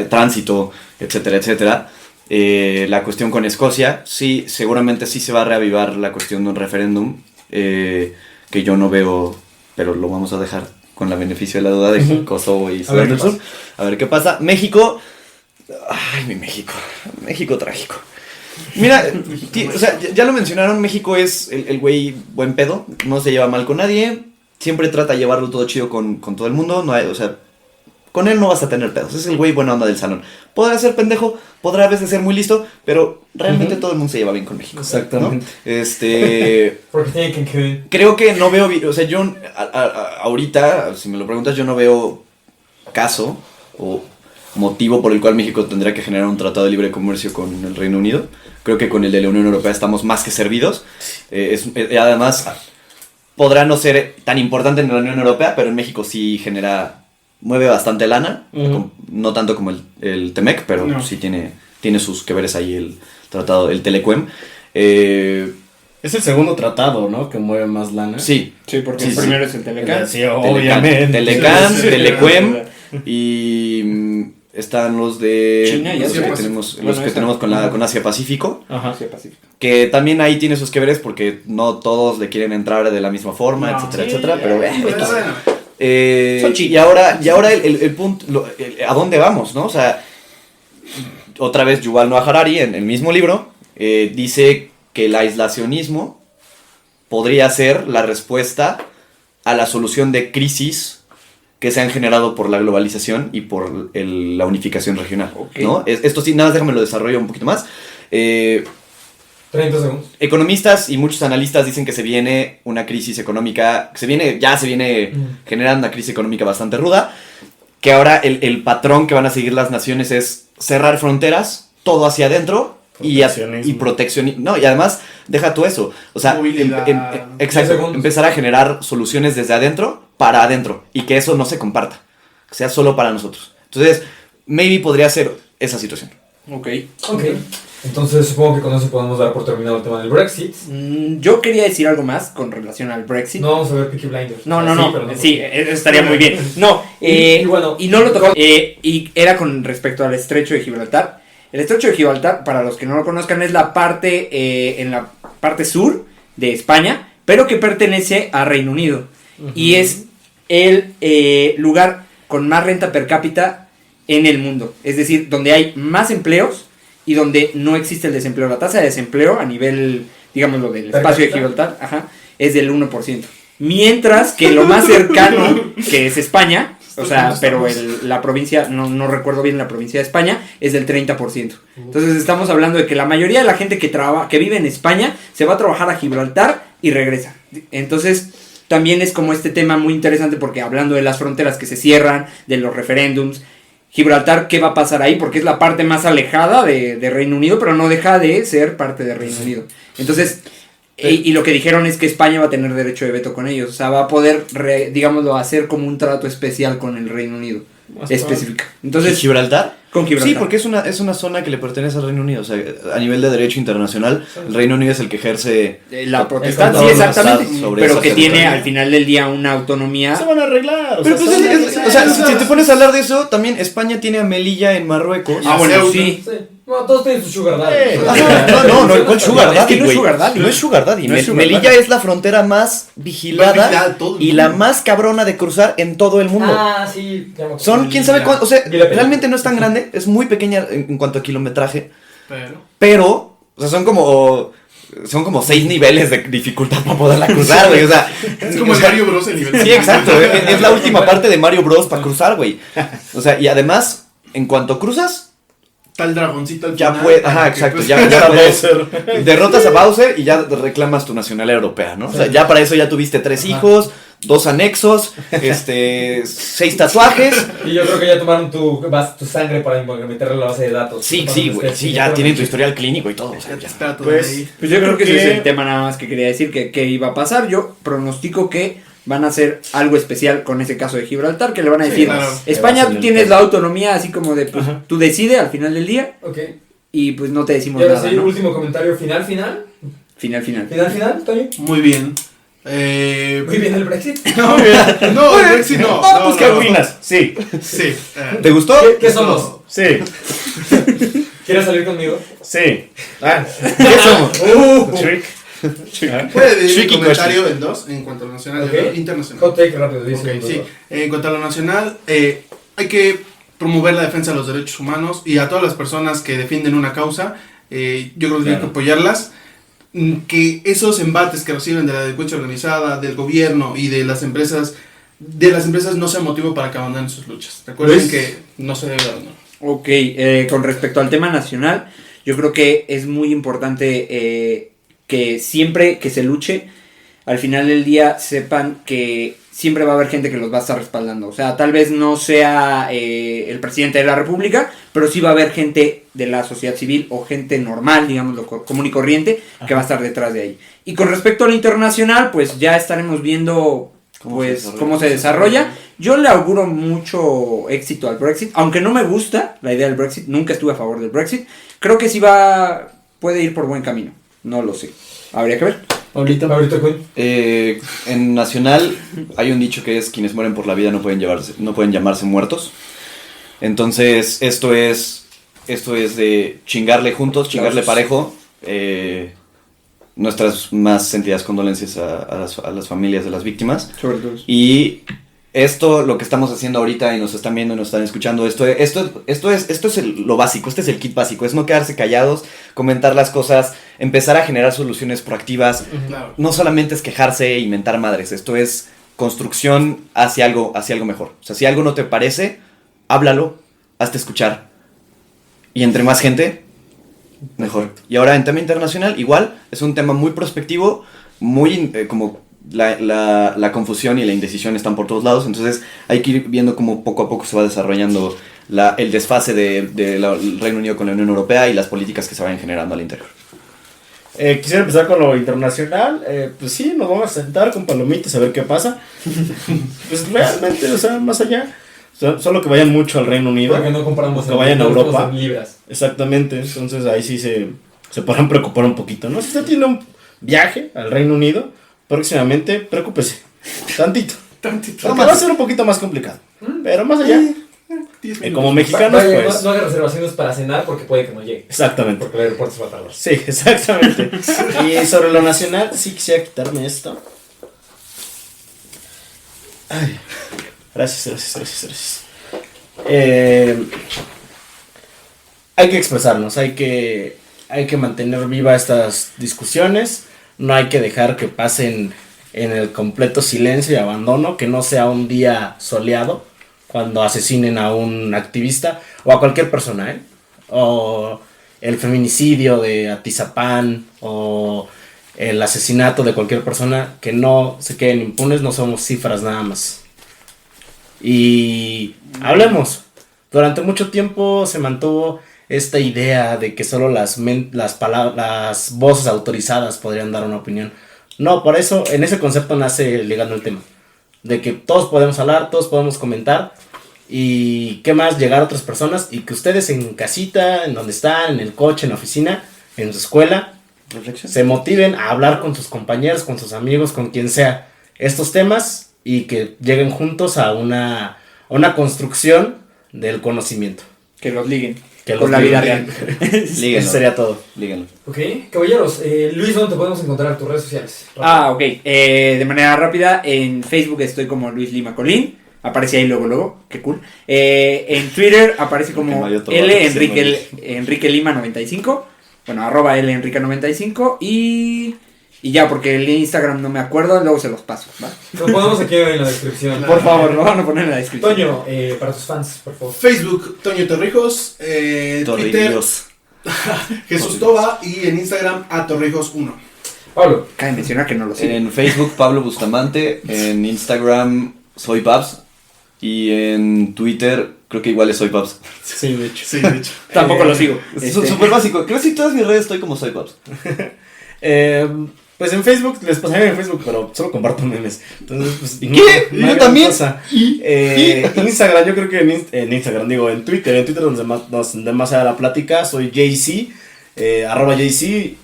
tránsito, etcétera, etcétera. La cuestión con Escocia, sí, seguramente sí se va a reavivar la cuestión de un referéndum, que yo no veo, pero lo vamos a dejar con la beneficio de la duda de Kosovo y Sudán del Sur. A ver qué pasa. México, ay, mi México, México trágico. Mira, o sea, ya lo mencionaron, México es el güey buen pedo, no se lleva mal con nadie, siempre trata de llevarlo todo chido con todo el mundo, no hay, o sea, con él no vas a tener pedos, es el güey buena onda del salón. Podrá ser pendejo, podrá a veces ser muy listo, pero realmente todo el mundo se lleva bien con México. Exactamente. Porque tiene que... Creo que no veo, o sea, yo ahorita, si me lo preguntas, yo no veo caso o motivo por el cual México tendría que generar un tratado de libre comercio con el Reino Unido. Creo que con el de la Unión Europea estamos más que servidos. Además, podrá no ser tan importante en la Unión Europea, pero en México sí mueve bastante lana, no tanto como el TEMEC, pero sí tiene sus que veres ahí el tratado, el Telecuem. Es el segundo tratado, ¿no? Que mueve más lana. Sí, porque el primero es el Telecan. Sí, obviamente. Telecan, Telecuem y están los de China, los que tenemos con Asia Pacífico. Ajá, Asia Pacífico. Que también ahí tiene sus que veres porque no todos le quieren entrar de la misma forma, etcétera, pero y ahora el punto, ¿a dónde vamos, no? O sea, otra vez Yuval Noah Harari en el mismo libro dice que el aislacionismo podría ser la respuesta a la solución de crisis que se han generado por la globalización y por la unificación regional, ¿no? Esto sí, nada más déjame lo desarrollo un poquito más. 30 segundos. Economistas y muchos analistas dicen que se viene una crisis económica, se viene generando una crisis económica bastante ruda, que ahora el patrón que van a seguir las naciones es cerrar fronteras, todo hacia adentro y proteccionismo. No, y además, deja tú eso, o sea, exacto, empezar a generar soluciones desde adentro para adentro y que eso no se comparta, que sea solo para nosotros. Entonces, maybe podría ser esa situación. Ok. Entonces supongo que con eso podemos dar por terminado el tema del Brexit. Yo quería decir algo más con relación al Brexit. No vamos a ver Peaky Blinders. Sí, eso estaría muy bien. No, y no lo tocó. Y era con respecto al estrecho de Gibraltar. El estrecho de Gibraltar, para los que no lo conozcan, es la parte en la parte sur de España, pero que pertenece a Reino Unido. Y es el lugar con más renta per cápita en el mundo. Es decir, donde hay más empleos y donde no existe el desempleo. La tasa de desempleo a nivel, digámoslo, del espacio de Gibraltar, es del 1%. Mientras que lo más cercano, que es España, o sea, pero la provincia, no recuerdo bien la provincia de España, es del 30%. Entonces estamos hablando de que la mayoría de la gente que vive en España se va a trabajar a Gibraltar y regresa. Entonces también es como este tema muy interesante porque hablando de las fronteras que se cierran, de los referéndums, Gibraltar, ¿qué va a pasar ahí? Porque es la parte más alejada de Reino Unido, pero no deja de ser parte de Reino Unido. Entonces, y lo que dijeron es que España va a tener derecho de veto con ellos. O sea, va a poder, digámoslo, hacer como un trato especial con el Reino Unido. Específica. Entonces, ¿Gibraltar? Con Gibraltar. Sí, porque es una zona que le pertenece al Reino Unido. O sea, a nivel de derecho internacional, el Reino Unido es el que ejerce la potestad, sí, exactamente. Pero que tiene al final del día una autonomía. Se van a arreglar. Pero pues si te pones a hablar de eso, también España tiene a Melilla en Marruecos. Bueno, sí. No, todos tienen su sugar daddy. ¿Cuál sugar Es que daddy, no es güey? sugar daddy. No es sugar daddy. No es sugar Melilla daddy. es la frontera más vigilada todo el y mundo. la más cabrona de cruzar en todo el mundo. Ah, sí. ya me acuerdo. Son quién sabe cuánto, o sea, Dile, realmente no es tan grande, es muy pequeña en cuanto a kilometraje, Pero. pero, o sea, son como 6 niveles de dificultad para poderla cruzar, güey, o sea. Es como el Mario Bros. El nivel. Sí, exacto, es la última parte de Mario Bros. Para cruzar, güey. O sea, y además, en cuanto cruzas, Está el dragoncito al ya final. puedes, ajá, exacto, ya puedes, derrotas a Bowser y ya reclamas tu nacionalidad europea, ¿no? O sea, ya para eso ya tuviste 3 hijos, 2 anexos, 6 tatuajes. Y yo creo que ya tomaron tu sangre para meterle a la base de datos. Sí, güey, sí, ya tienen tu historial clínico y todo, o sea, ya. Está todo Pues, ahí. Pues yo creo que ese es el tema nada más que quería decir que iba a pasar. Yo pronostico que van a hacer algo especial con ese caso de Gibraltar, que le van a Sí, decir, claro. España, tú tienes la autonomía, así como de, pues, Ajá. tú decides al final del día Ok. y pues no te decimos Y ahora nada, sí, ¿no? último comentario final. Final. Toño. Muy bien. Muy bien el Brexit. No, el Brexit no. Pues qué opinas. Sí, Sí. ¿Te gustó? ¿Qué somos? sí, ¿Quieres salir conmigo? sí. ¿Qué somos? Trick. Puede dividir Tricky mi comentario en dos, en cuanto a lo nacional Ok. y lo internacional. Hot take rápido, dice. Ok, sí. En cuanto a lo nacional, hay que promover la defensa de los derechos humanos y a todas las personas que defienden una causa, yo creo que hay que apoyarlas. Que esos embates que reciben de la delincuencia organizada, del gobierno y de las empresas no sean motivo para que abandonen sus luchas. Recuerden Pues- que no se debe abandonar. Ok, con respecto al tema nacional, yo creo que es muy importante que siempre que se luche, al final del día sepan que siempre va a haber gente que los va a estar respaldando. O sea, tal vez no sea el presidente de la república, pero sí va a haber gente de la sociedad civil o gente normal, digamos, común y corriente, que va a estar detrás de ahí. Y con respecto al internacional, pues ya estaremos viendo cómo se desarrolla. Yo le auguro mucho éxito al Brexit, aunque no me gusta la idea del Brexit, nunca estuve a favor del Brexit. Creo que sí puede ir por buen camino, no lo sé. Habría que ver. Ahorita Queen. En nacional hay un dicho que es: quienes mueren por la vida no pueden llamarse muertos. Entonces esto es de chingarle juntos, chingarle parejo. Nuestras más sentidas condolencias a las familias de las víctimas. Sobre todo. Y esto, lo que estamos haciendo ahorita y nos están viendo y nos están escuchando, esto es lo básico, este es el kit básico, es no quedarse callados, comentar las cosas, empezar a generar soluciones proactivas. Claro. No solamente es quejarse e inventar madres, esto es construcción hacia algo mejor. O sea, si algo no te parece, háblalo, hazte escuchar. Y entre más gente, mejor. Y ahora en tema internacional, igual, es un tema muy prospectivo, muy como la confusión y la indecisión están por todos lados, entonces hay que ir viendo cómo poco a poco se va desarrollando el desfase del Reino Unido con la Unión Europea y las políticas que se vayan generando al interior. Quisiera empezar con lo internacional. Pues sí, nos vamos a sentar con palomitas a ver qué pasa. Pues realmente, o sea, más allá, solo que vayan mucho al Reino Unido. Porque no compramos Que vayan a no Europa. compramos en libras. Exactamente, entonces ahí sí se podrán preocupar un poquito, ¿no? Si usted tiene un viaje al Reino Unido, próximamente, preocúpese. Tantito. Porque va a ser un poquito más complicado. Pero más allá, 10 como minutos. mexicanos, Vaya, pues. no haga reservaciones para cenar porque puede que no llegue. Exactamente. Porque el aeropuerto se va a tardar. Sí, exactamente. Y sobre lo nacional, sí quisiera quitarme esto. Ay, gracias. Hay que expresarnos, hay que mantener viva estas discusiones. No hay que dejar que pasen en el completo silencio y abandono, que no sea un día soleado cuando asesinen a un activista o a cualquier persona, ¿eh? O el feminicidio de Atizapán o el asesinato de cualquier persona, que no se queden impunes, no somos cifras nada más. Y hablemos. Durante mucho tiempo se mantuvo esta idea de que solo las voces autorizadas podrían dar una opinión. No, por eso en ese concepto nace ligando el tema. De que todos podemos hablar, todos podemos comentar. Y qué más, llegar a otras personas y que ustedes en casita, en donde están, en el coche, en la oficina, en su escuela, se motiven a hablar con sus compañeros, con sus amigos, con quien sea, estos temas y que lleguen juntos a una construcción del conocimiento. Que los liguen. con la vida real. Líguenlo. Eso sería todo. Líguenlo. Ok, caballeros, Luis, ¿dónde te podemos encontrar? Tus redes sociales. Ok. De manera rápida, en Facebook estoy como Luis Lima Colín. Aparece ahí luego, qué cool. En Twitter aparece como L Enrique Lima 95. Bueno, @ L Enrique 95. Y ya, porque el Instagram no me acuerdo, luego se los paso, ¿va? Lo ponemos aquí en la descripción. Por favor, lo van a poner en la descripción. Toño, para tus fans, por favor. Facebook, Toño Torrijos. Twitter, Torrijos. Jesús Toba. Y en Instagram, @Torrijos1. Pablo. Cabe mencionar que no lo sé. En Facebook, Pablo Bustamante. En Instagram, Soy Paps. Y en Twitter, creo que igual es Soy Paps. Sí, de hecho. Sí, de hecho. Tampoco lo sigo. Es súper básico. Creo que en todas mis redes estoy como Soy Paps. Pues en Facebook, les pasaré en Facebook, pero solo comparto memes. Entonces, pues. ¿Qué? No hay Yo gran también. cosa. Instagram, yo creo que en Instagram, digo, en Twitter donde más se da la plática, soy JC, @JC,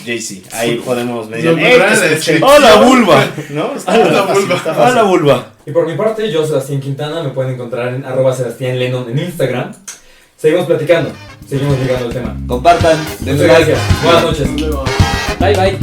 JC, ahí podemos medir. Lo encontrarán en la descripción. ¡Hola, vulva! ¿No? ¡Hola, vulva! Y por mi parte, yo, Sebastián Quintana, me pueden encontrar en @Sebastián Lennon en Instagram. Seguimos platicando, seguimos llegando al tema. Compartan, Muchas denle like. gracias. Buenas noches. Hasta luego. Bye, bye.